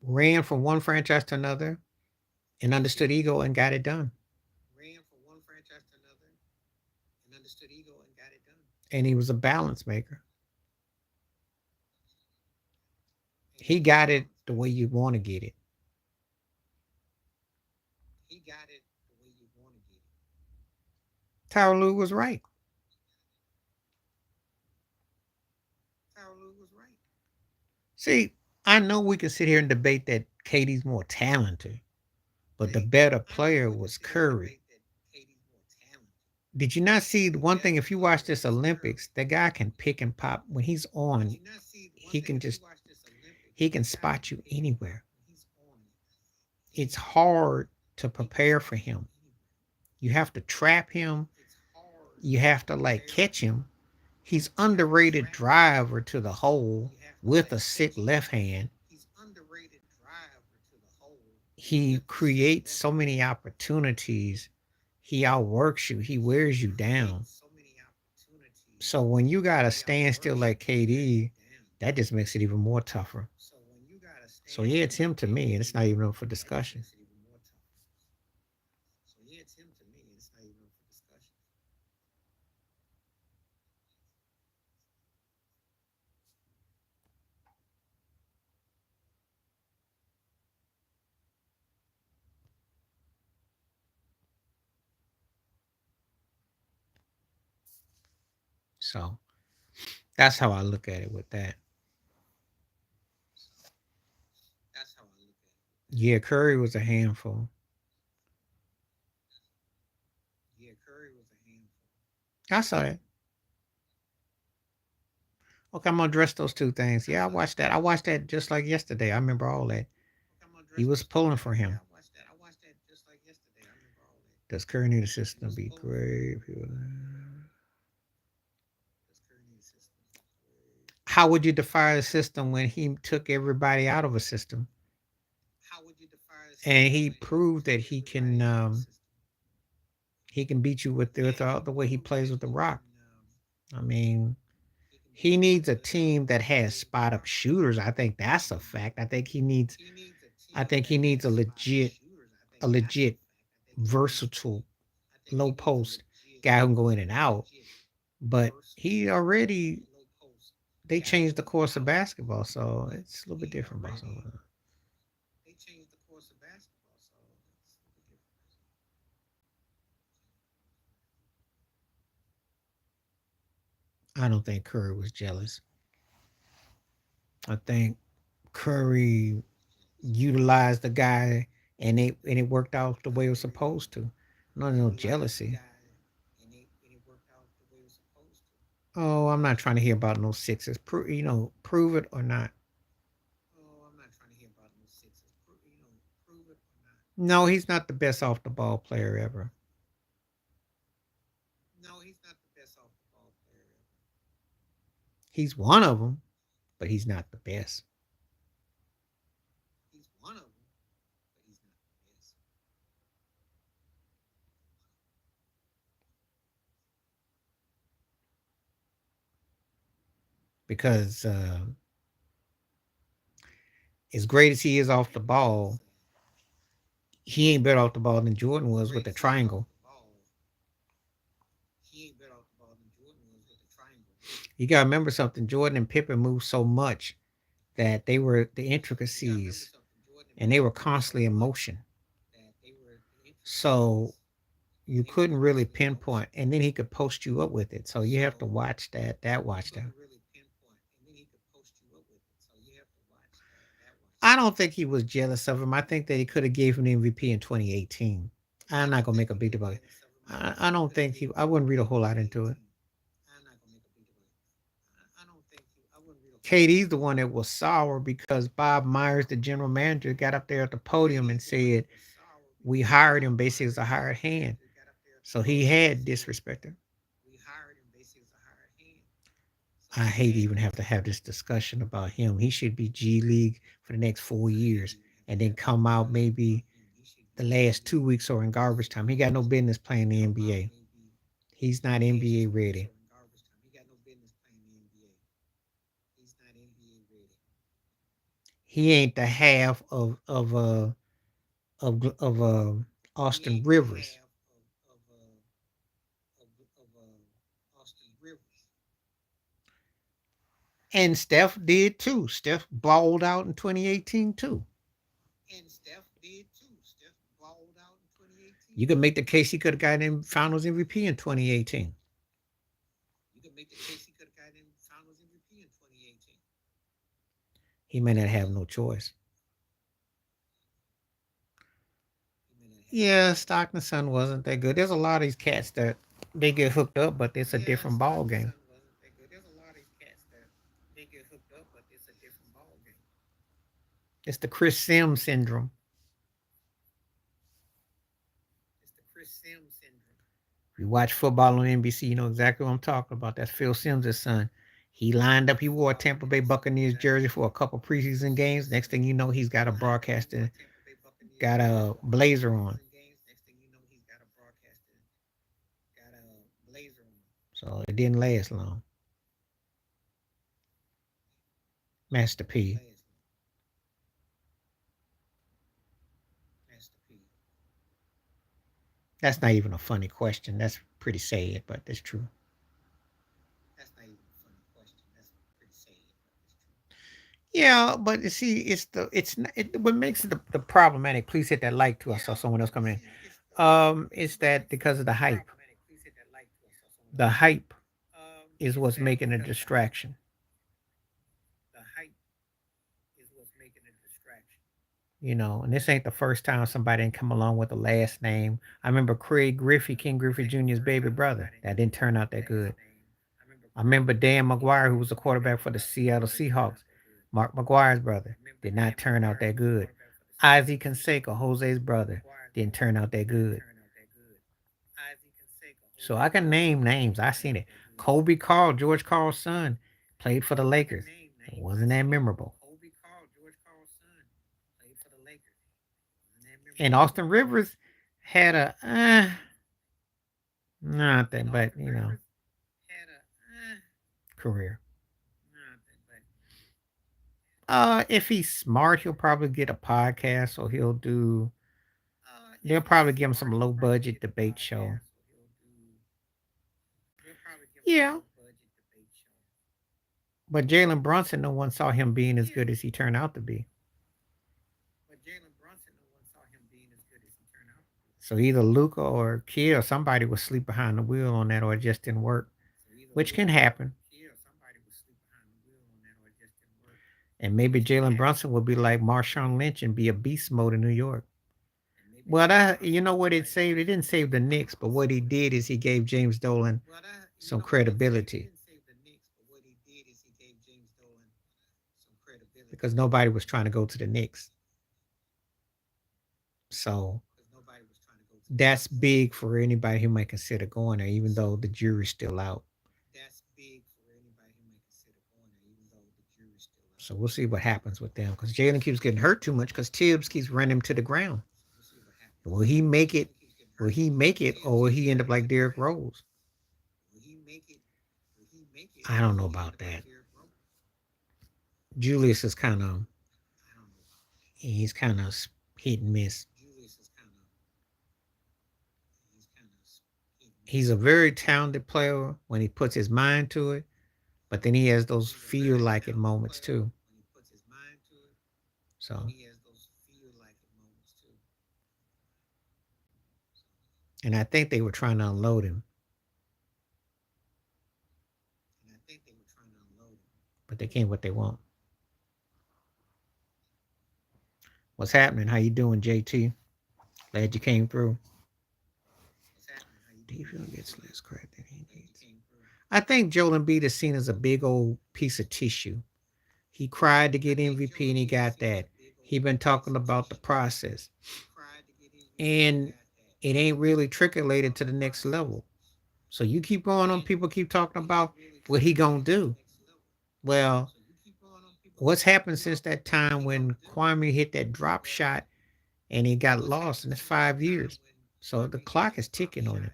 ran from one franchise to another and understood ego and got it done. And he was a balance maker. He got it the way you want to get it. Tyler Lue was right. See, I know we can sit here and debate that Katie's more talented, but the better player was Curry. Did you not see the one thing? If you watch this Olympics, that guy can pick and pop when he's on. He can just he can spot you anywhere. It's hard to prepare for him. You have to trap him. You have to like catch him. He's underrated driver to the hole with a sick left hand. He creates so many opportunities. He outworks you. He wears you down. So when you got to stand still like KD, that just makes it even more tougher. So yeah, it's him to me, and it's not even up for discussion. So that's how I look at it with that. Yeah, Curry was a handful. I saw that. Okay, I'm gonna address those two things. Yeah, I watched that. I watched that just like yesterday. I remember all that. He was pulling for him. Does Curry need a system to be great? How would you define a system when he took everybody out of a system? And he proved that he can beat you with without the way he plays with the rock. I mean, he needs a team that has spot up shooters. I think that's a fact. I think he needs a legit versatile low post guy who can go in and out. But he already they changed the course of basketball, so it's a little bit different about some of it. I don't think Curry was jealous. I think Curry utilized the guy and it worked out the way it was supposed to. No jealousy. Oh, I'm not trying to hear about no sixes. Prove it or not. No, he's not the best off the ball player ever. He's one of them, but he's not the best because as great as he is off the ball, he ain't better off the ball than Jordan was with the triangle. You gotta remember something. Jordan and Pippen moved so much that they were the intricacies and they were constantly in motion. So you couldn't really pinpoint, and then he could post you up with it. So you have to watch that. Watch that. I don't think he was jealous of him. I think that he could have gave him the MVP in 2018. I'm not gonna make a big deal about it. I don't think he. I wouldn't read a whole lot into it. KD's the one that was sour because Bob Myers, the general manager, got up there at the podium and said we hired him basically as a hired hand. So he had disrespected. I hate even have to have this discussion about him. He should be G League for the next 4 years and then come out maybe the last 2 weeks or in garbage time. He got no business playing the NBA. He's not NBA ready. He ain't the half of Austin Rivers. And Steph did too. Steph balled out in 2018 too. You could make the case he could have gotten in Finals MVP in 2018. He may not have no choice. Yeah, Stockton's son wasn't that good. There's a lot of these cats that they get hooked up, but it's a different ball game. It's the Chris Sims syndrome. If you watch football on NBC, you know exactly what I'm talking about. That's Phil Sims' son. He lined up. He wore a Tampa Bay Buccaneers jersey for a couple preseason games. Next thing you know, he's got a broadcaster, got a blazer on. So it didn't last long. Master P. That's not even a funny question. That's pretty sad, but it's true. Yeah, but you see, what makes it the problematic. Please hit that like too. I saw someone else coming in. It's that because of the hype. The hype is what's making a distraction. You know, and this ain't the first time somebody didn't come along with a last name. I remember Craig Griffey, King Griffey Jr.'s baby brother. That didn't turn out that good. I remember Dan McGuire, who was a quarterback for the Seattle Seahawks. Mark McGuire's brother did not turn out that good. Isaac Canseco, Jose's brother, didn't turn out that good. So I can name names. I seen it. Kobe Carl, George Carl's son, played for the Lakers. It wasn't that memorable. And Austin Rivers had a nothing but career. If he's smart, he'll probably get a podcast, or he'll do. They'll probably give him some low budget debate show. Yeah, but Jalen Brunson, no one saw him being as good as he turned out to be. So either Luca or Kid or somebody was asleep behind the wheel on that, or it just didn't work, which can happen. And maybe Jalen Brunson will be like Marshawn Lynch and be a beast mode in New York. Well, that you know what it saved? It didn't save the Knicks, but what he did is he gave James Dolan some credibility because nobody was trying to go to the Knicks. So that's big for anybody who might consider going there, even though the jury's still out. So we'll see what happens with them because Jalen keeps getting hurt too much because Tibbs keeps running him to the ground. Will he make it? Will he make it, or will he end up like Derrick Rose? I don't know about that. Julius is he's kind of hit and miss. He's a very talented player when he puts his mind to it, but then he has those feel like it moments too. So, and I think they were trying to unload him, but they can't what they want. What's happening? How you doing, JT? Glad you came through. Defense gets less credit than he needs. I think Joel Embiid is seen as a big old piece of tissue. He cried to get MVP and he got that. He been talking about the process. And it ain't really trickulated to the next level. So you keep going on, people keep talking about what he gonna do. Well, what's happened since that time when Kwame hit that drop shot and he got lost, and it's 5 years. So the clock is ticking on it.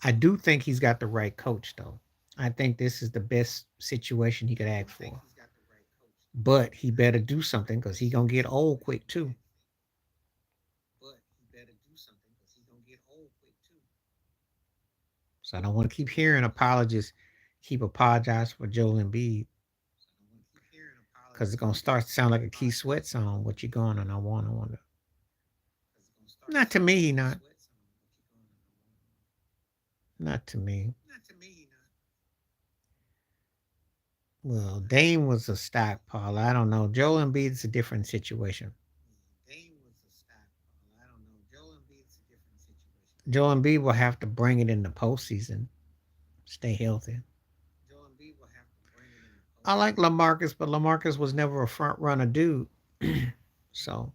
I do think he's got the right coach, though. I think this is the best situation he could ask for. But he better do something because he gonna get old quick too. So I don't want to keep hearing apologists keep apologizing for Joel Embiid because it's gonna start to sound like a Keith Sweat song. What you going on? I wonder. Not to me, not. Not to me. Well, Dame was a stockpile. I don't know. Joel Embiid's a different situation. Joel Embiid will have to bring it in the postseason. Stay healthy. I like Lamarcus, but Lamarcus was never a front runner dude. so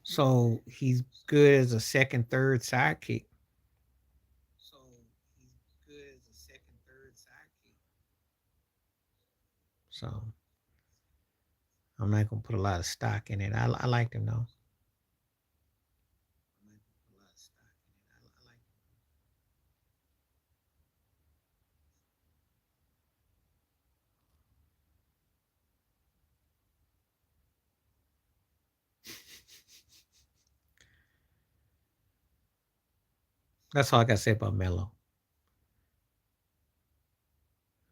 so he's good as a second, third sidekick. So I'm not gonna put a lot of stock in it. I liked him though. That's all I gotta say about Melo.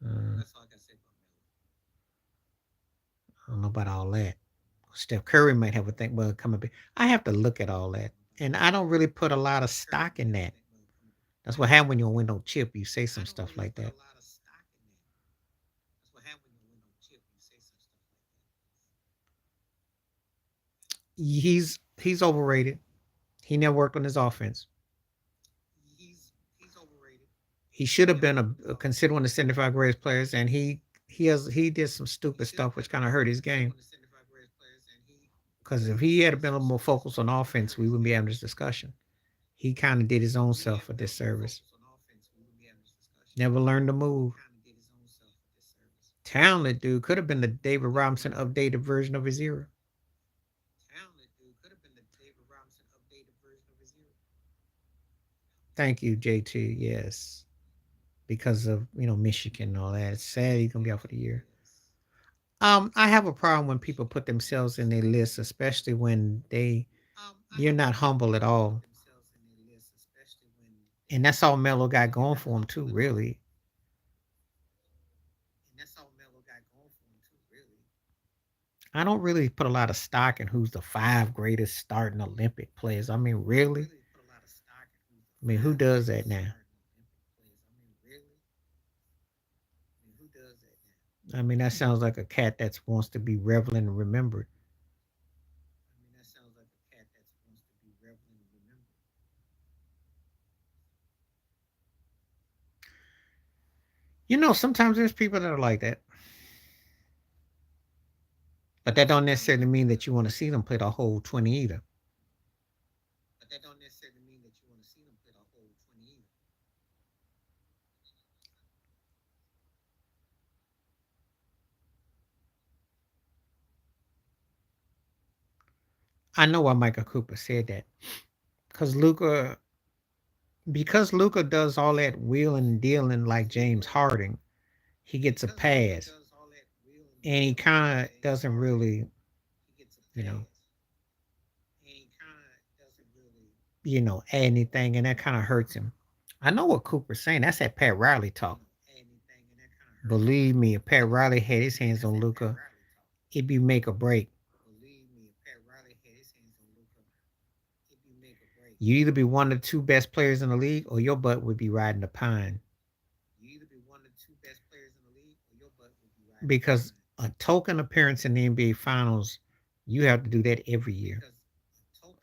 Uh, I don't know about all that. Steph Curry might have a thing. Well, coming back, I have to look at all that, and I don't really put a lot of stock in that. That's what happens when you don't win no chip. You say some stuff like that. He's overrated. He never worked on his offense. He should have been considered one of the 75 greatest players, and he did some stupid stuff which kind of hurt his game. Because if he had been a little more focused on offense, we wouldn't be having this discussion. He kind of did his own self a disservice. Never learned to move. Talented dude, could have been the David Robinson updated version of his era. Thank you, JT. Yes, because of Michigan and all that. It's sad he's gonna be out for the year. I have a problem when people put themselves in their list, especially when you're not humble at all. And that's all Melo got going for him too, really. I don't really put a lot of stock in who's the five greatest starting Olympic players. I mean, really? I mean, who does that now? I mean, that sounds like a cat that wants to be reveling and remembered. Sometimes there's people that are like that, but that don't necessarily mean that you want to see them play the whole 20 either. I know why Michael Cooper said that because Luca does all that wheeling and dealing like James Harding. He gets a pass, and he kind of doesn't really, you know, add anything, and that kind of hurts him. I know what Cooper's saying. That's that Pat Riley talk. Believe me, if Pat Riley had his hands on Luca, it'd be make or break. You either be one of the two best players in the league, or your butt would be riding the pine. Because a token appearance in the NBA Finals, you have to do that every year.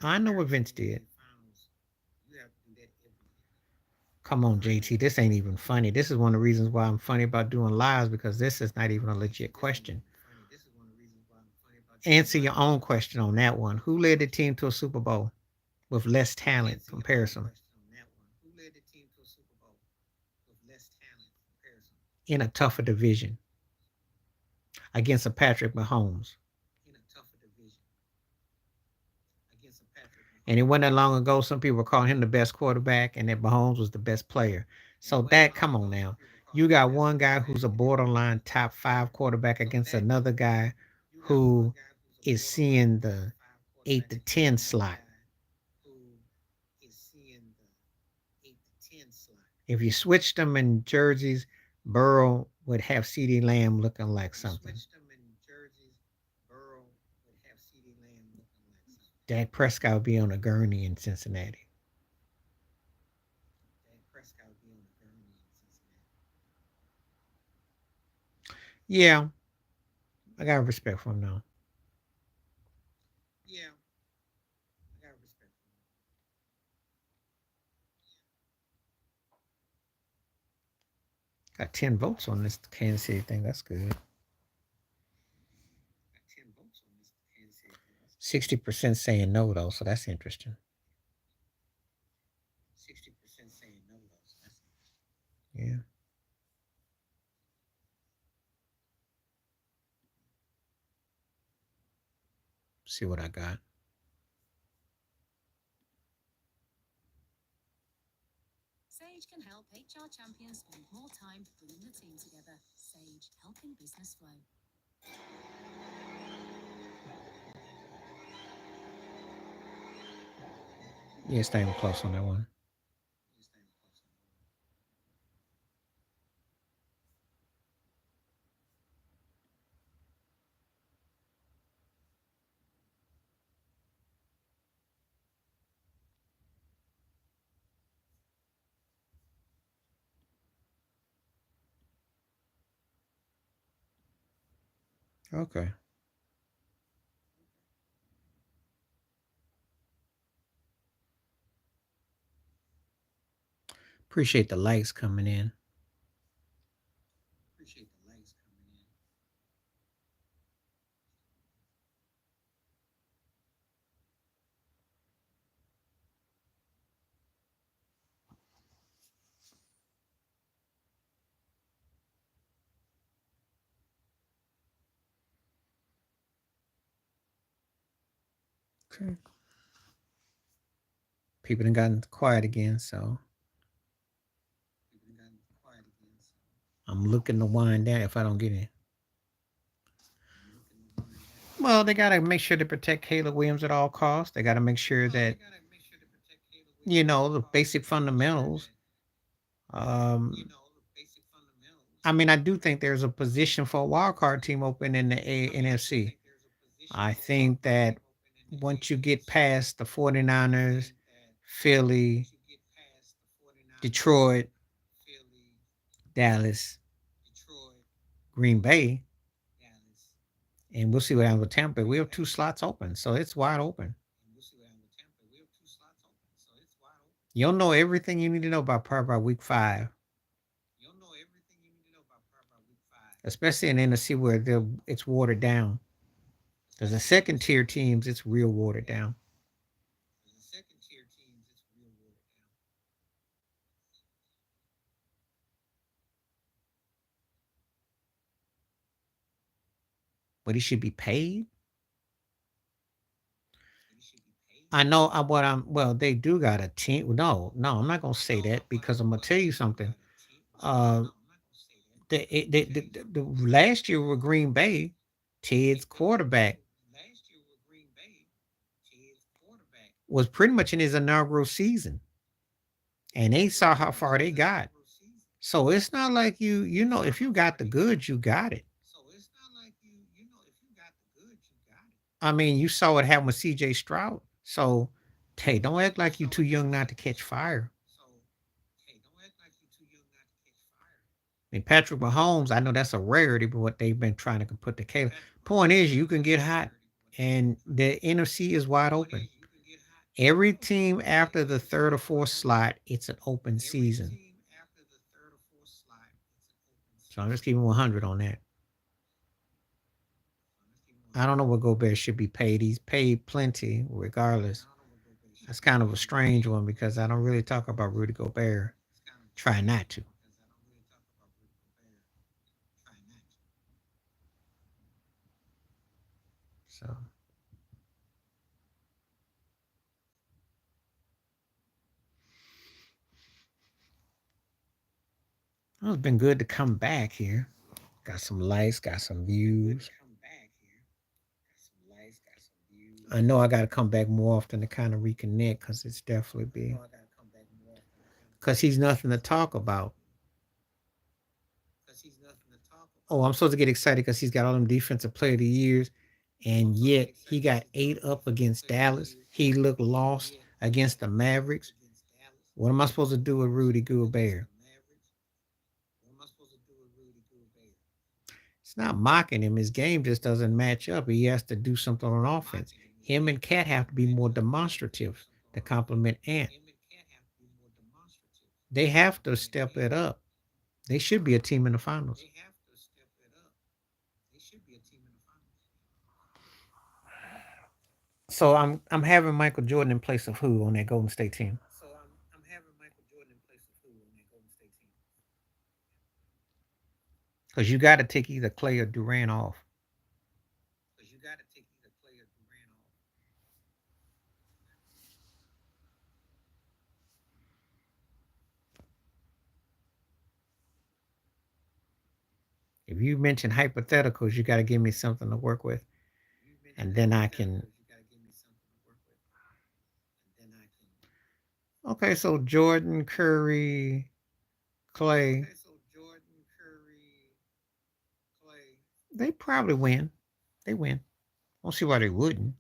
I know what Vince did. Come on, JT. This ain't even funny. This is one of the reasons why I'm funny about doing lives because this is not even a legit question. Answer your own question on that one. Who led the team to a Super Bowl with less talent comparison in a tougher division against a Patrick Mahomes? And it wasn't that long ago, some people were calling him the best quarterback and that Mahomes was the best player. So that, come on now. You got one guy who's a borderline top five quarterback against another guy who is seeing the 8 to 10 slot. If you switched them in jerseys, Burrow would have CD Lamb looking like something. Dak Prescott would be on a gurney in Cincinnati. Yeah, I got respect for him now. Got 10 votes on this Kansas City thing. That's good. 60% saying no, though, so that's interesting. Yeah. See what I got. Sage can help HR champions spend more time bringing the team together. Sage, helping business flow. Yeah, staying close on that one. Okay. Appreciate the likes coming in. Okay. People done gotten quiet again, so I'm looking to wind down if I don't get it. Well, they got to make sure to protect Caleb Williams at all costs. They got to make sure that, the basic fundamentals. Um, I mean, I do think there's a position for a wild card team open in the NFC. I think that once you get past the 49ers, Philly, Detroit, Dallas, Green Bay, and we'll see what happens with Tampa. We have two slots open, so it's wide open. You'll know everything you need to know about probably by week 5, especially in the NFC where it's watered down. Because the second tier teams, it's real watered down. But he should be paid. I know what I'm. Well, they do got a team. No, no, I'm not gonna say that because I'm gonna tell you something. Uh, the last year with Green Bay, Ted's quarterback was pretty much in his inaugural season, and they saw how far they got. So it's not like if you got the goods, you got it. I mean, you saw what happened with CJ Stroud. So, hey, don't act like you too young not to catch fire. I mean, Patrick Mahomes, I know that's a rarity, but what they've been trying to put the Caleb. Point is, you can get hot, and the NFC is wide open. Every team after the third or fourth slot, it's an open season. So I'm just keeping 100 on that. I don't know what Gobert should be paid. He's paid plenty, regardless. That's kind of a strange one because I don't really talk about Rudy Gobert. Try not to. So Well, it's been good to come back here. Got some lights, got some views. I know I got to come back more often to kind of reconnect because it's definitely big. Because he's nothing to talk about. Oh, I'm supposed to get excited because he's got all them defensive player of the years, and yet he got 8 up against Dallas. He looked lost against the Mavericks. What am I supposed to do with Rudy Gobert? It's not mocking him. His game just doesn't match up. He has to do something on offense. Him and Cat have to be more demonstrative to complement Ant. They have to step it up. They should be a team in the finals. So I'm having Michael Jordan in place of who on that Golden State team? Because you got to take either Clay or Durant off. If you mention hypotheticals, you got to give me something to work with, and then I can. Okay, so Jordan, Curry, Clay, they probably win. They win. I don't see why they wouldn't.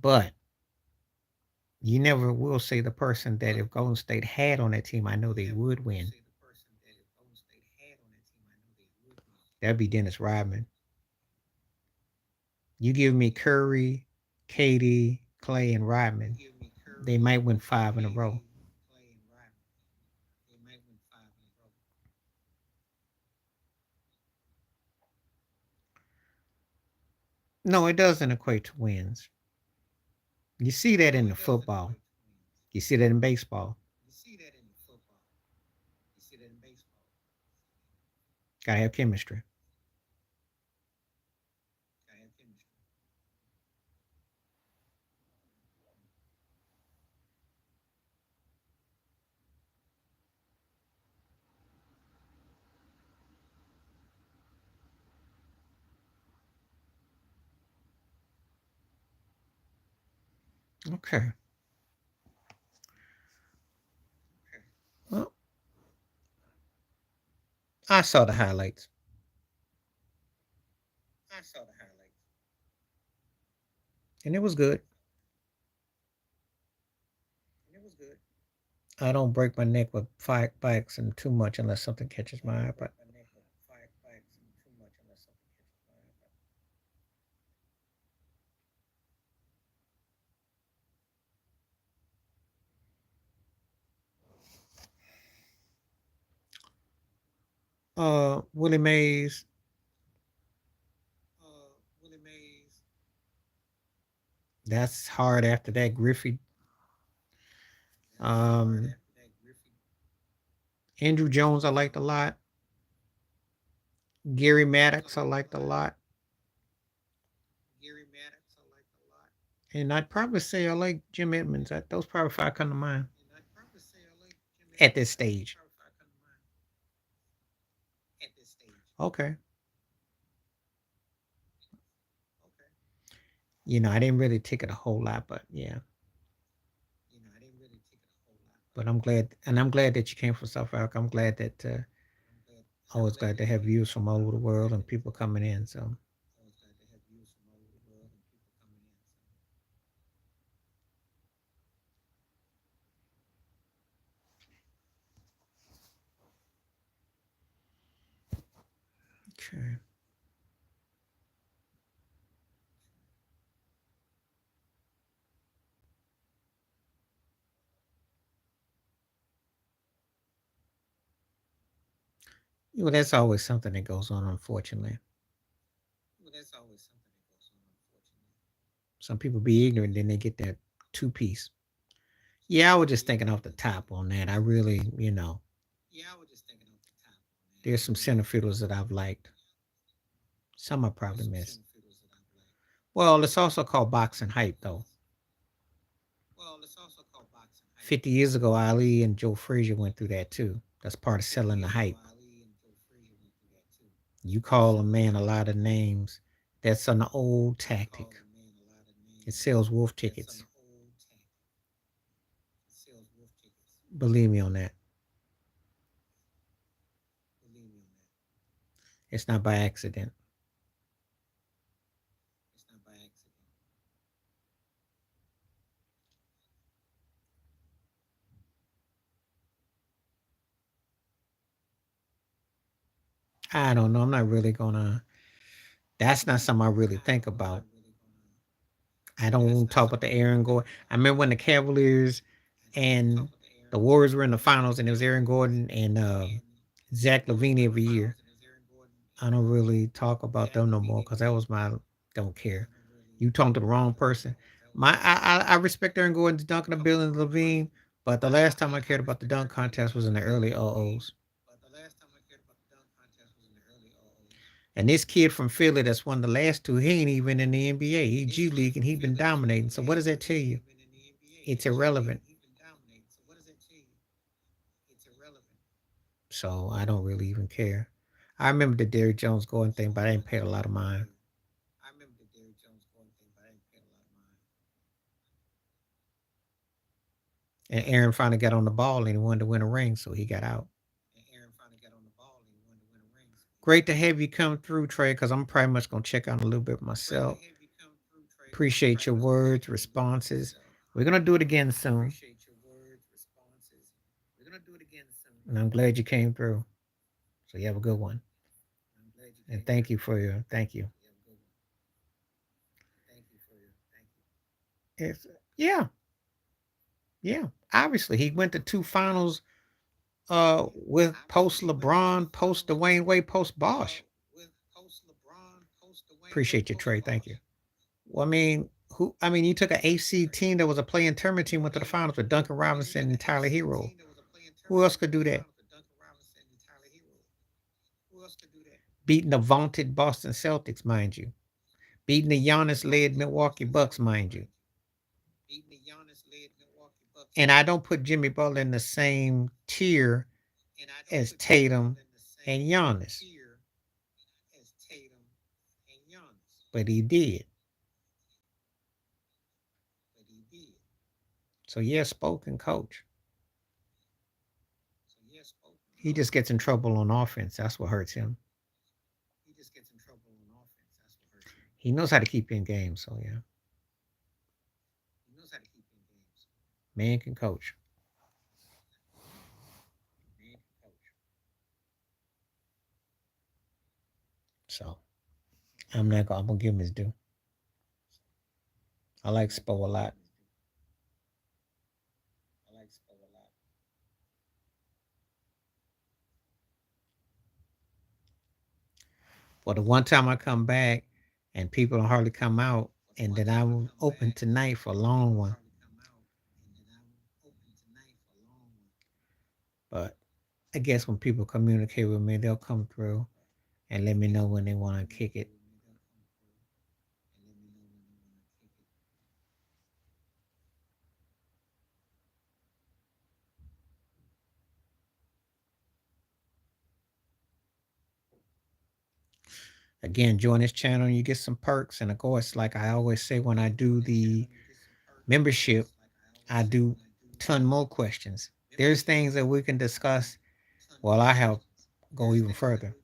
But you never will say the person that if Golden State had on that team, I know they would win. That'd be Dennis Rodman. You give me Curry, Katie, Clay, and Rodman, they might win 5 in a row. No, it doesn't equate to wins. You see that in the football. You see that in baseball. Gotta have chemistry. Okay. Well, I saw the highlights, and it was good. I don't break my neck with bikes and too much unless something catches my eye. But Willie Mays, that's hard after that. Griffey, um, Andrew Jones, I liked a lot. Gary Maddox, I liked a lot. And I'd probably say I like Jim Edmonds. Those probably five come to mind at this stage. Okay. I didn't really take it a whole lot, but yeah. But I'm glad that you came from South Africa. I'm glad that always glad to have views from all over the world and people coming in. So okay. That's always something that goes on, unfortunately. Some people be ignorant, then they get that 2 piece. Yeah, I was just thinking off the top on that. I really, there's some center fiddles that I've liked. Some I probably missed. Well, it's also called boxing hype, though. 50 years ago, Ali and Joe Frazier went through that too. That's part of selling the hype. You call a man a lot of names. That's an old tactic. It sells wolf tickets. Believe me on that. It's not by accident. I don't know. I'm not really gonna. That's not something I really think about. I don't want to talk about the Aaron Gordon. I remember when the Cavaliers and the Warriors were in the finals, and it was Aaron Gordon and Zach LaVine every year. I don't really talk about them no more because that was my don't care. You talking to the wrong person. I respect Aaron Gordon's dunking a Bill and Levine, but the last time I cared about the dunk contest was in the early '00s. And this kid from Philly that's won the last two, he ain't even in the NBA. He G League and he been dominating. So what does that tell you? It's irrelevant. So I don't really even care. I remember the Derrick Jones Gordon thing, but I didn't pay a lot of mind. And Aaron finally got on the ball and he wanted to win a ring, so he got out. Great to have you come through, Trey, because I'm pretty much gonna check out a little bit myself. Appreciate your words, responses. We're gonna do it again soon. And I'm glad you came through. So you have a good one. And thank you for your thank you. It's, yeah, yeah. Obviously, he went to two finals with post LeBron, post Dwayne Wade, post Bosh. Appreciate you, Trey. Thank you. Well, I mean, who? I mean, you took an AC team that was a playing tournament team, went to the finals with Duncan Robinson and Tyler Hero. Who else could do that? Beating the vaunted Boston Celtics, mind you. Beating the Giannis-led Milwaukee Bucks, mind you. And I don't put Jimmy Butler in the same tier as Tatum and Giannis, but he did. So yeah, spoken coach. He just gets in trouble on offense. That's what hurts him. He knows how to keep you in games. So yeah, man can coach. So I'm gonna give him his due. I like Spo a lot. For the one time I come back and people don't hardly come out, and then I'm open tonight for a long one. But I guess when people communicate with me, they'll come through and let me know when they want to kick it. Again, join this channel and you get some perks. And of course, like I always say when I do the membership, I do ton more questions. There's things that we can discuss while I help go even further.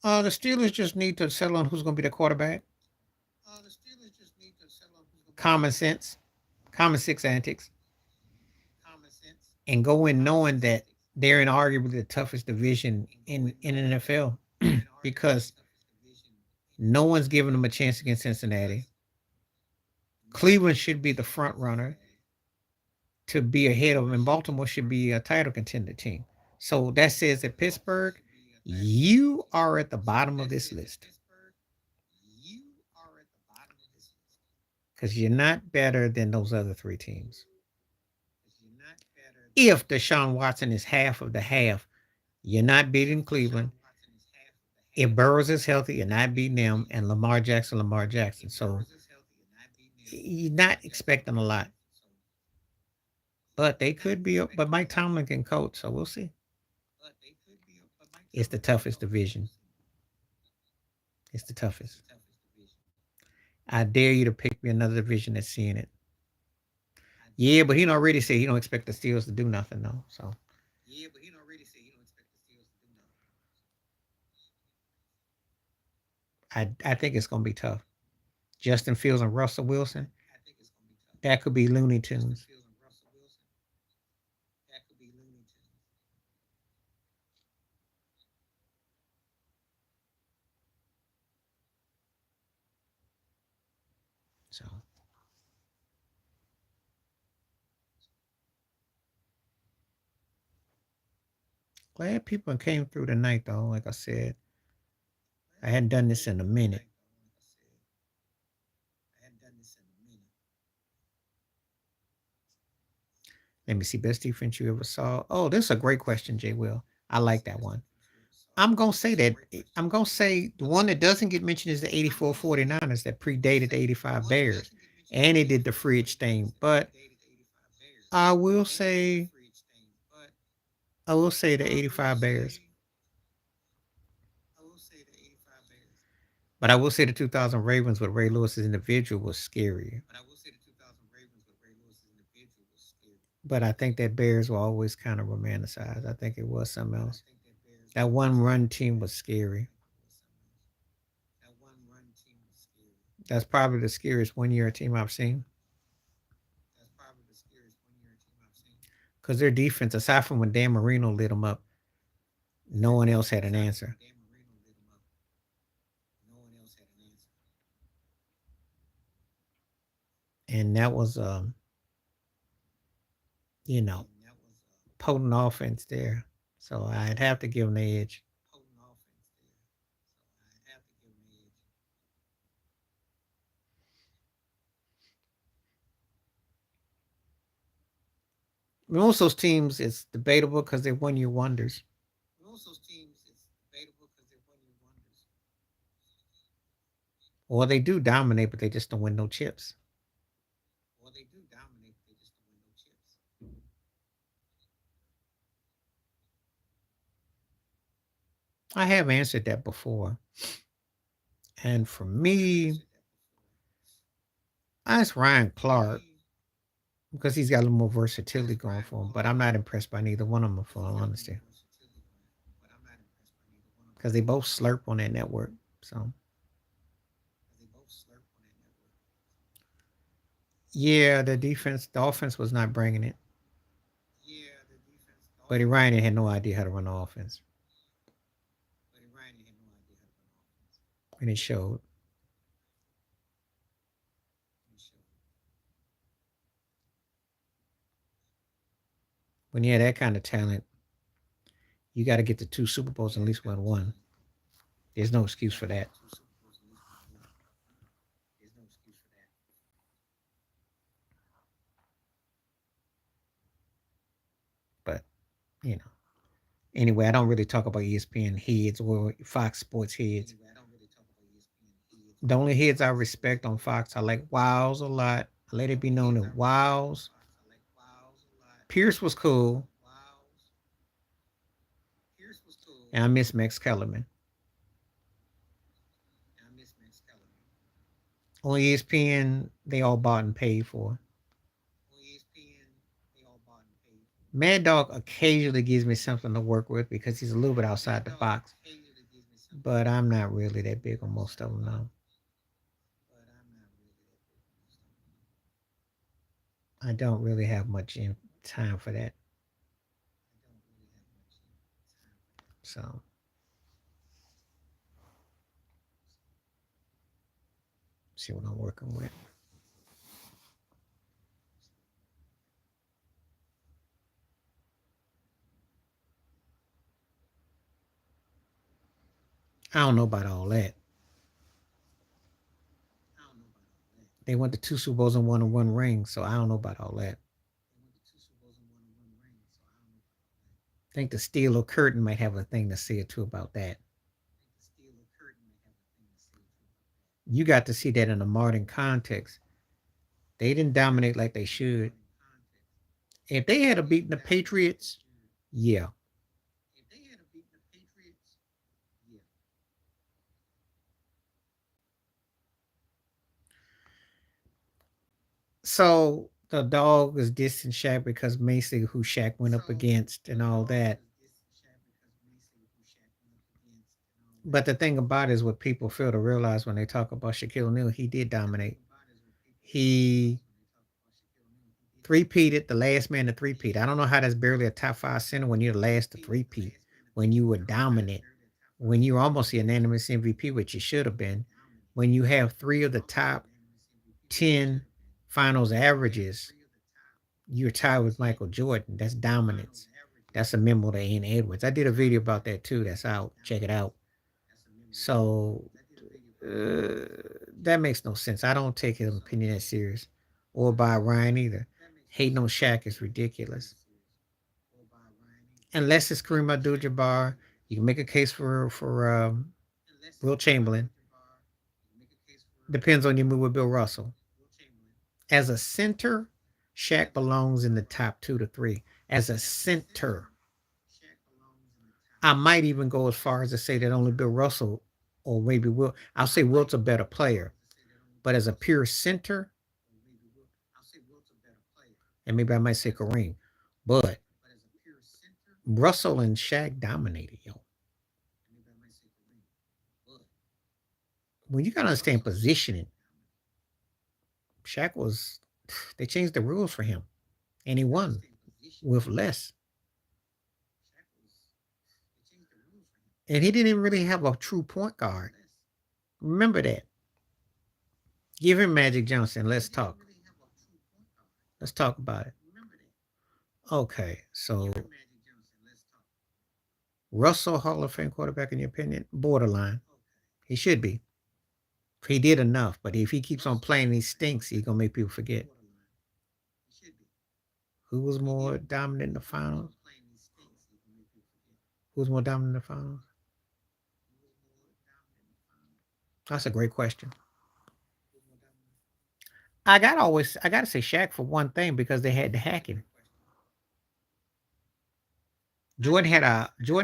The Steelers just need to settle on who's going to be the quarterback. Common sense, common six antics, and go in knowing that they're in arguably the toughest division in NFL because no one's giving them a chance against Cincinnati. Cleveland should be the front runner to be ahead of them, and Baltimore should be a title contender team. So that says that Pittsburgh, you are at the bottom of this list because you're not better than those other three teams. If Deshaun Watson is half of the half, you're not beating Cleveland. If Burrows is healthy, you're not beating them, and Lamar Jackson. So You're not expecting a lot, but they could be. But Mike Tomlin can coach, so we'll see. It's the toughest division. It's the toughest. I dare you to pick me another division that's seeing it. Yeah, but he already said he don't expect the Steelers to do nothing though. So I think it's gonna be tough. Justin Fields and Russell Wilson. That could be Looney Tunes. So glad people came through tonight though. Like I said, I hadn't done this in a minute. Let me see. Best defense you ever saw. Oh, this is a great question, Jay Will. I like that one. I'm gonna say that I'm gonna say the one that doesn't get mentioned is the 84 49ers that predated the 85 Bears. And it did the fridge thing. But I will say I will say the 85 Bears. But I will say the 2000 Ravens with Ray Lewis's individual was scary. But I think that Bears were always kind of romanticized. I think it was something else. That one run team was scary. That's probably the scariest 1 year team I've seen. Because their defense, aside from when Dan Marino lit them up, no one else had an answer. And that was, you know, potent offense there. So I'd have to give them the edge. Most of those teams, it's debatable because they're 1 year wonders. Or they do dominate, but they just don't win no chips. I have answered that before. And for me, I asked Ryan Clark because he's got a little more versatility going for him. But I'm not impressed by neither one of them, for all honesty, because they both slurp on that network. So yeah, the offense was not bringing it. But Ryan had no idea how to run the offense, and it showed. When you have that kind of talent, you got to get to two Super Bowls and at least win one. There's no excuse for that. But you know, anyway, I don't really talk about ESPN heads or Fox Sports heads. The only heads I respect on Fox, I like Wiles a lot. I let it be known that Wiles, Pierce was cool, and I miss Max Kellerman. On ESPN, they all bought and paid for. Mad Dog occasionally gives me something to work with because he's a little bit outside the box, but I'm not really that big on most of them now. I don't really have much time for that. So see what I'm working with. I don't know about all that. They went to two Super Bowls and won one ring, so I don't know about all that. I think the Steel Curtain might have a thing to say too about that. You got to see that in a modern context. They didn't dominate like they should. If they had beaten the Patriots, yeah. So the dog is dissing Shaq because basically who Shaq went up against and all that. But the thing about it is what people fail to realize when they talk about Shaquille O'Neal, he did dominate. He three-peated, the last man to three-peat. I don't know how that's barely a top five center when you're the last to three-peat, when you were dominant, when you were almost the unanimous MVP, which you should have been, when you have three of the top 10 finals averages, you're tied with Michael Jordan. That's dominance. That's a memo to Ian Edwards. I did a video about that too. That's out. Check it out. So that makes no sense. I don't take his opinion that serious, or by Ryan either. Hating on Shaq is ridiculous. Unless it's Kareem Abdul-Jabbar, you can make a case for Will Chamberlain. Depends on your move with Bill Russell. As a center, Shaq belongs in the top 2 to 3. As a center, I might even go as far as to say that only Bill Russell or maybe Will. I'll say Wilt's a better player, but as a pure center, and maybe I might say Kareem, but Russell and Shaq dominated, yo. When you gotta understand positioning, Shaq was. They changed the rules for him, and he won with less. And he didn't even really have a true point guard. Remember that. Give him Magic Johnson. Let's talk. Let's talk about it. Okay, so Russell Hall of Fame quarterback in your opinion? Borderline. He should be. He did enough, but if he keeps on playing, he stinks. He's gonna make people forget. Who was more dominant in the finals? Who was more dominant in the finals? That's a great question. I gotta say Shaq for one thing because they had to hack him. Jordan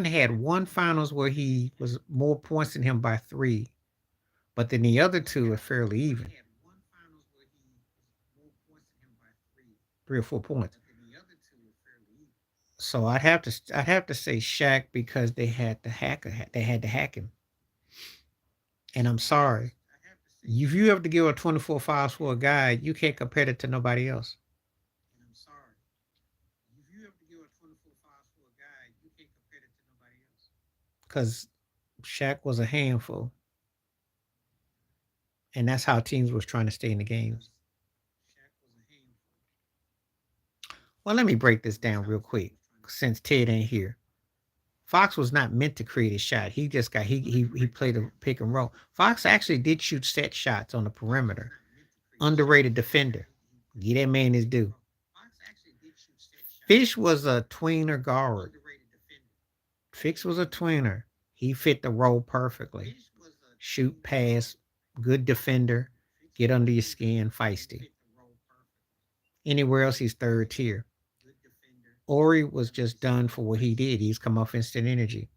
had one finals where he was more points than him by 3, but then the other two are fairly even. 3 or 4 points. So I'd have to say Shaq because they had to hack him. And I'm sorry. If you have to give a 24 fouls for a guy, you can't compare it to nobody else. Because Shaq was a handful. And that's how teams was trying to stay in the games. Well, let me break this down real quick since Ted ain't here. Fox was not meant to create a shot. He just got he played a pick and roll. Fox actually did shoot set shots on the perimeter. Underrated defender. Get that man his due. Fish was a tweener guard. Fix was a tweener. He fit the role perfectly. Shoot, pass, good defender, get under your skin, feisty. Anywhere else, he's third tier. Ori was just done for what he did. He's come off instant energy.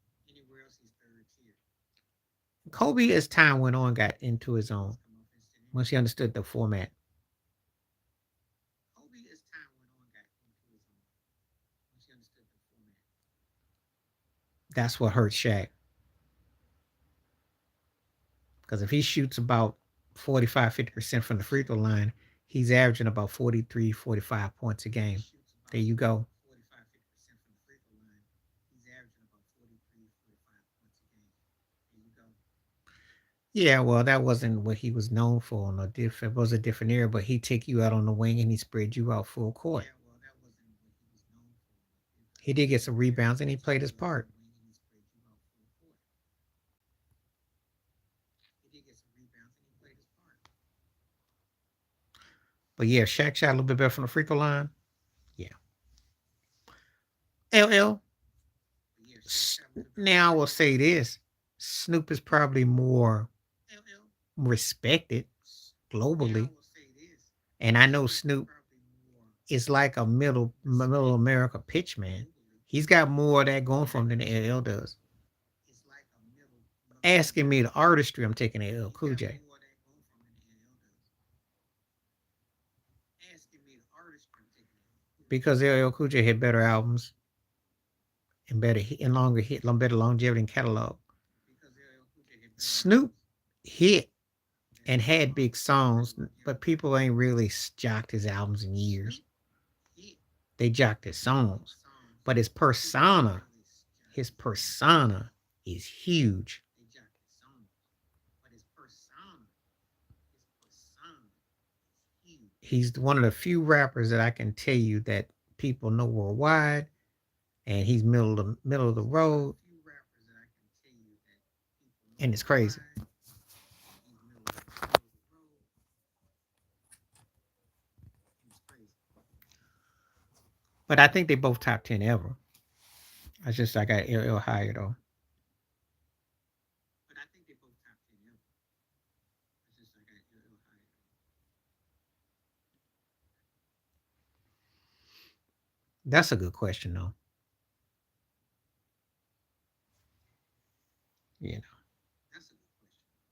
Kobe, as time went on, got into his own once he understood the format. That's what hurt Shaq. Because if he shoots about 45-50% from the free throw line, he's averaging about 43, 45 points a game. There you go. Yeah, well, that wasn't what he was known for. On a different, it was a different era, but he take you out on the wing and he spread you out full court. He did get some rebounds and he played his part. But yeah, Shaq shot a little bit better from the free throw line. Yeah. LL. Now I will say this: Snoop is probably more respected globally. And I know Snoop is like a middle America pitch man. He's got more of that going for him than LL does. Asking me the artistry, I'm taking LL Cool J because LL Cool J had better albums and better and longer hit, better longevity and catalog. Snoop hit and had big songs, but people ain't really jocked his albums in years. They jocked his songs, but his persona is huge. He's one of the few rappers that I can tell you that people know worldwide, and he's middle of the road, and it's crazy. But I think they both top 10 ever. It's just I got LL higher though. That's a good question though. You know,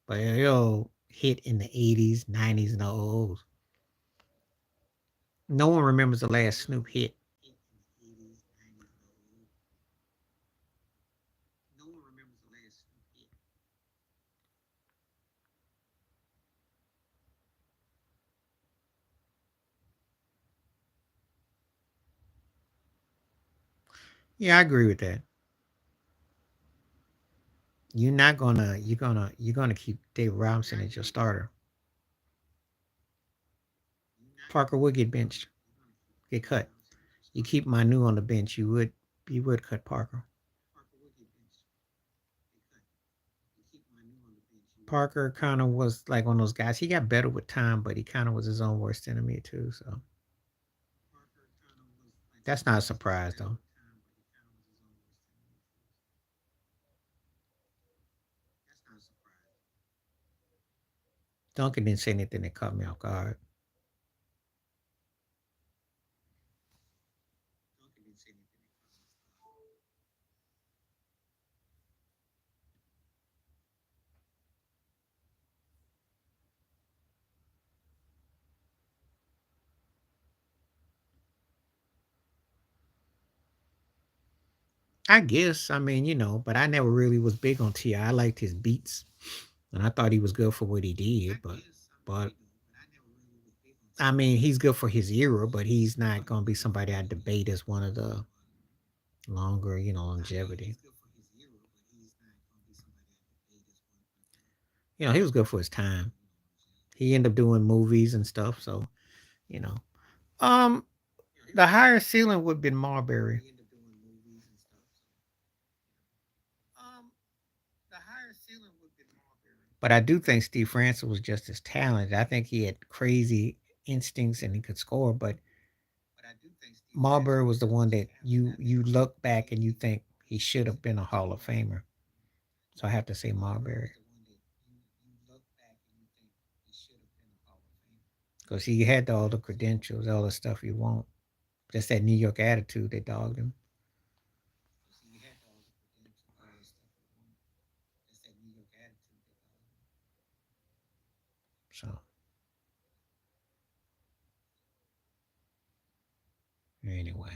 but LL hit in the 80s, 90s, and the 00s. No one remembers the last Snoop hit. Yeah, I agree with that. You're gonna keep Dave Robinson as your starter. Parker would get benched, get cut. You keep Manu on the bench, you would cut Parker. Parker kind of was like one of those guys. He got better with time, but he kind of was his own worst enemy too. So that's not a surprise though. Duncan didn't say anything that caught me off guard. I guess. I mean, but I never really was big on Ti. I liked his beats, and I thought he was good for what he did. But I mean, he's good for his era, but he's not gonna be somebody I debate as one of the longer, longevity. He was good for his time. He ended up doing movies and stuff, so you know. Um, the higher ceiling would have been Marbury, but I do think Steve Francis was just as talented. I think he had crazy instincts and he could score, but Marbury was the one that you look back and you think he should have been a Hall of Famer. So I have to say Marbury because he had all the credentials, all the stuff you want. Just that New York attitude that dogged him. So anyway,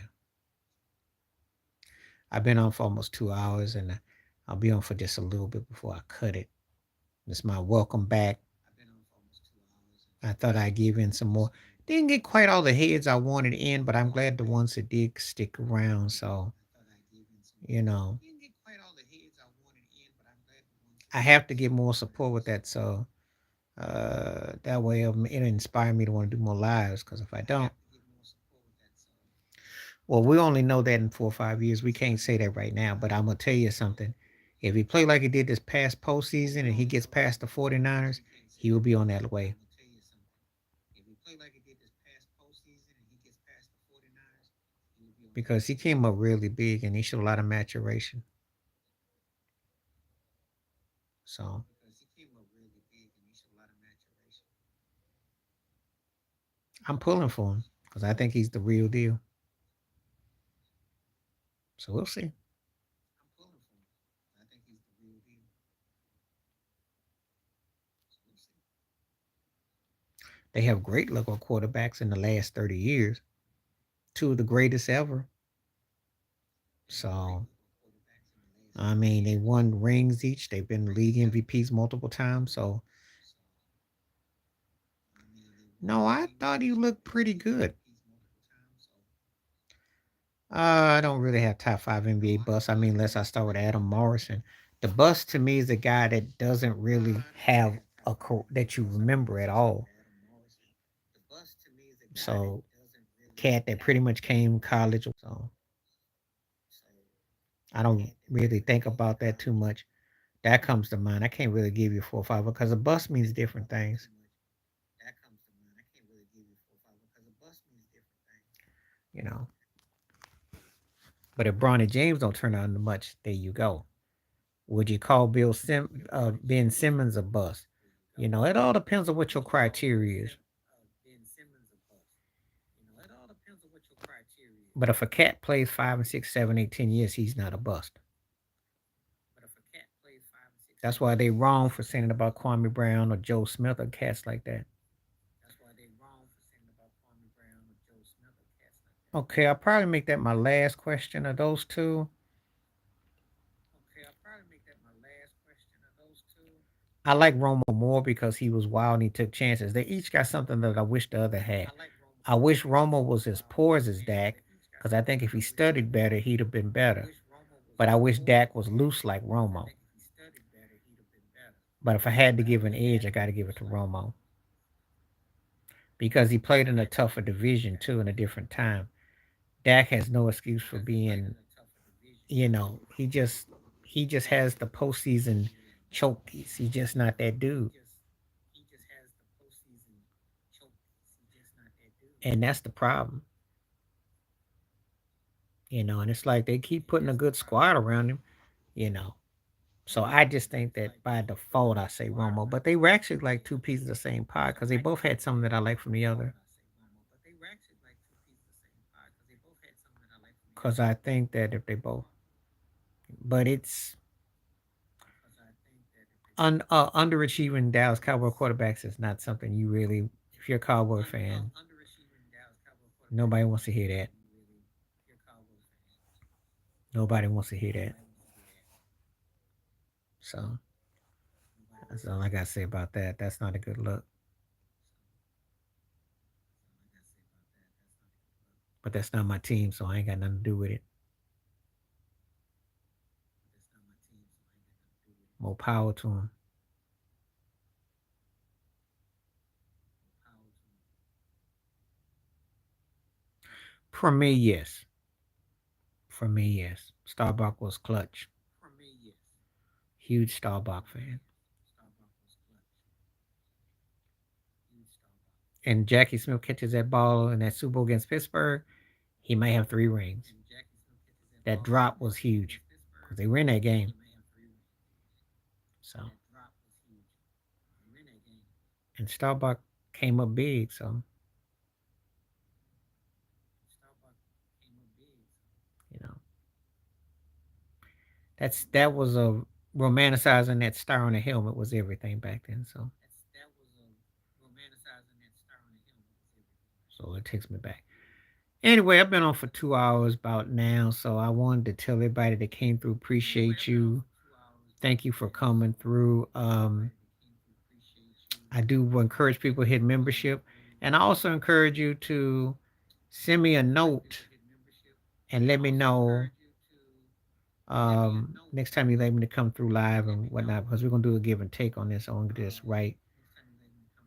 I've been on for almost 2 hours, and I'll be on for just a little bit before I cut it. It's my welcome back. I thought I'd give in some more. Didn't get quite all the heads I wanted in, but I'm glad the ones that did stick around. So, you know, I have to get more support with that. So, that way it'll inspire me to want to do more lives. Because if I don't, well, we only know that in 4 or 5 years. We can't say that right now. But I'm going to tell you something. If he play like he did this past postseason and he gets past the 49ers, he will be on that way because he came up really big and he showed a lot of maturation. So I'm pulling for him because I think he's the real deal. So we'll see. They have great local quarterbacks in the last 30 years, two of the greatest ever. So, I mean, they won rings each. They've been league MVPs multiple times. So, no, I thought he looked pretty good. I don't really have top five NBA busts. I mean, unless I start with Adam Morrison. The bust to me is a guy that doesn't really have that you remember at all. So, cat that pretty much came college. So, I don't really think about that too much. That comes to mind. I can't really give you 4 or 5 because a bust means different things. You know. But if Bronny James don't turn out into much, there you go. Would you call Ben Simmons a bust? You know, it all depends on what your criteria is. But if a cat plays 5 and 6, 7, 8, 10 years, he's not a bust. That's why they wrong for saying it about Kwame Brown or Joe Smith or cats like that. Okay, I'll probably make that my last question of those two. I like Romo more because he was wild and he took chances. They each got something that I wish the other had. I wish Romo was as poor as Dak because I think if he studied better, he'd have been better. But I wish Dak was loose like Romo. But if I had to give an edge, I got to give it to Romo because he played in a tougher division too in a different time. Dak has no excuse for being, he just has the postseason chokies. He's just not that dude, and that's the problem. And it's like they keep putting a good squad around him, you know. So I just think that by default I say Romo, but they were actually like two pieces of the same pie because they both had something that I like from the other. Because I think that if they both, but it's underachieving Dallas Cowboy quarterbacks is not something you really, if you're a Cowboy fan, nobody wants to hear that. Nobody wants to hear that. So that's all I got to say about that. That's not a good look. But that's not my team, so I ain't got nothing to do with it. More power to him. For me, yes. For me, yes. Starbuck was clutch. Huge Starbuck fan. And Jackie Smith catches that ball in that Super Bowl against Pittsburgh, he may have 3 rings. That drop was huge because they were in that game. So, and Starbuck came up big. So, you know, that was a romanticizing that star on the helmet was everything back then. So it takes me back. Anyway, I've been on for 2 hours about now, so I wanted to tell everybody that came through, appreciate you. Thank you for coming through. I do encourage people to hit membership, and I also encourage you to send me a note and let me know next time you let me to come through live and whatnot because we're gonna do a give and take on this. I want to get this right.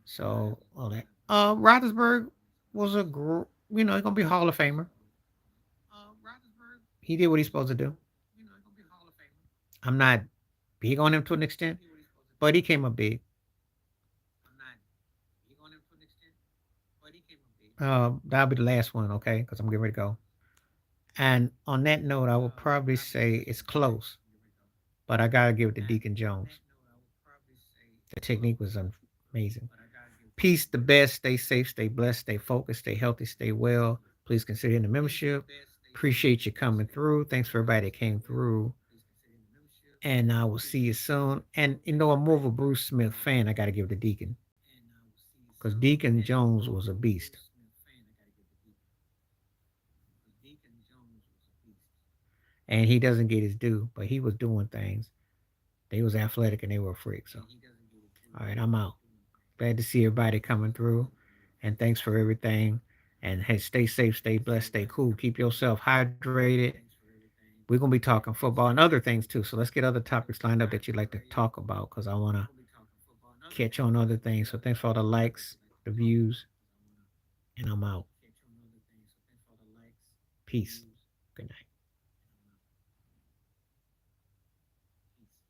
So all that. Roethlisberger was he's gonna be Hall of Famer. He did what he's supposed to do. I'm not big on him to an extent, but he came up big. That'll be the last one, okay? Because I'm getting ready to go. And on that note, I will probably say it's close, but I gotta give it to Deacon Jones. The technique was amazing. Peace the best. Stay safe, stay blessed, stay focused, stay healthy, stay well. Please consider in the membership. Appreciate you coming through. Thanks for everybody that came through. And I will see you soon. And I'm more of a Bruce Smith fan. I got to give the Deacon because Deacon Jones was a beast, and he doesn't get his due. But he was doing things. They was athletic and they were a freak. So, all right, I'm out. Glad to see everybody coming through, and thanks for everything. And hey, stay safe, stay blessed, stay cool. Keep yourself hydrated. We're gonna be talking football and other things too. So let's get other topics lined up that you'd like to talk about because I wanna catch on other things. So thanks for all the likes, the views, and I'm out. Peace. Good night.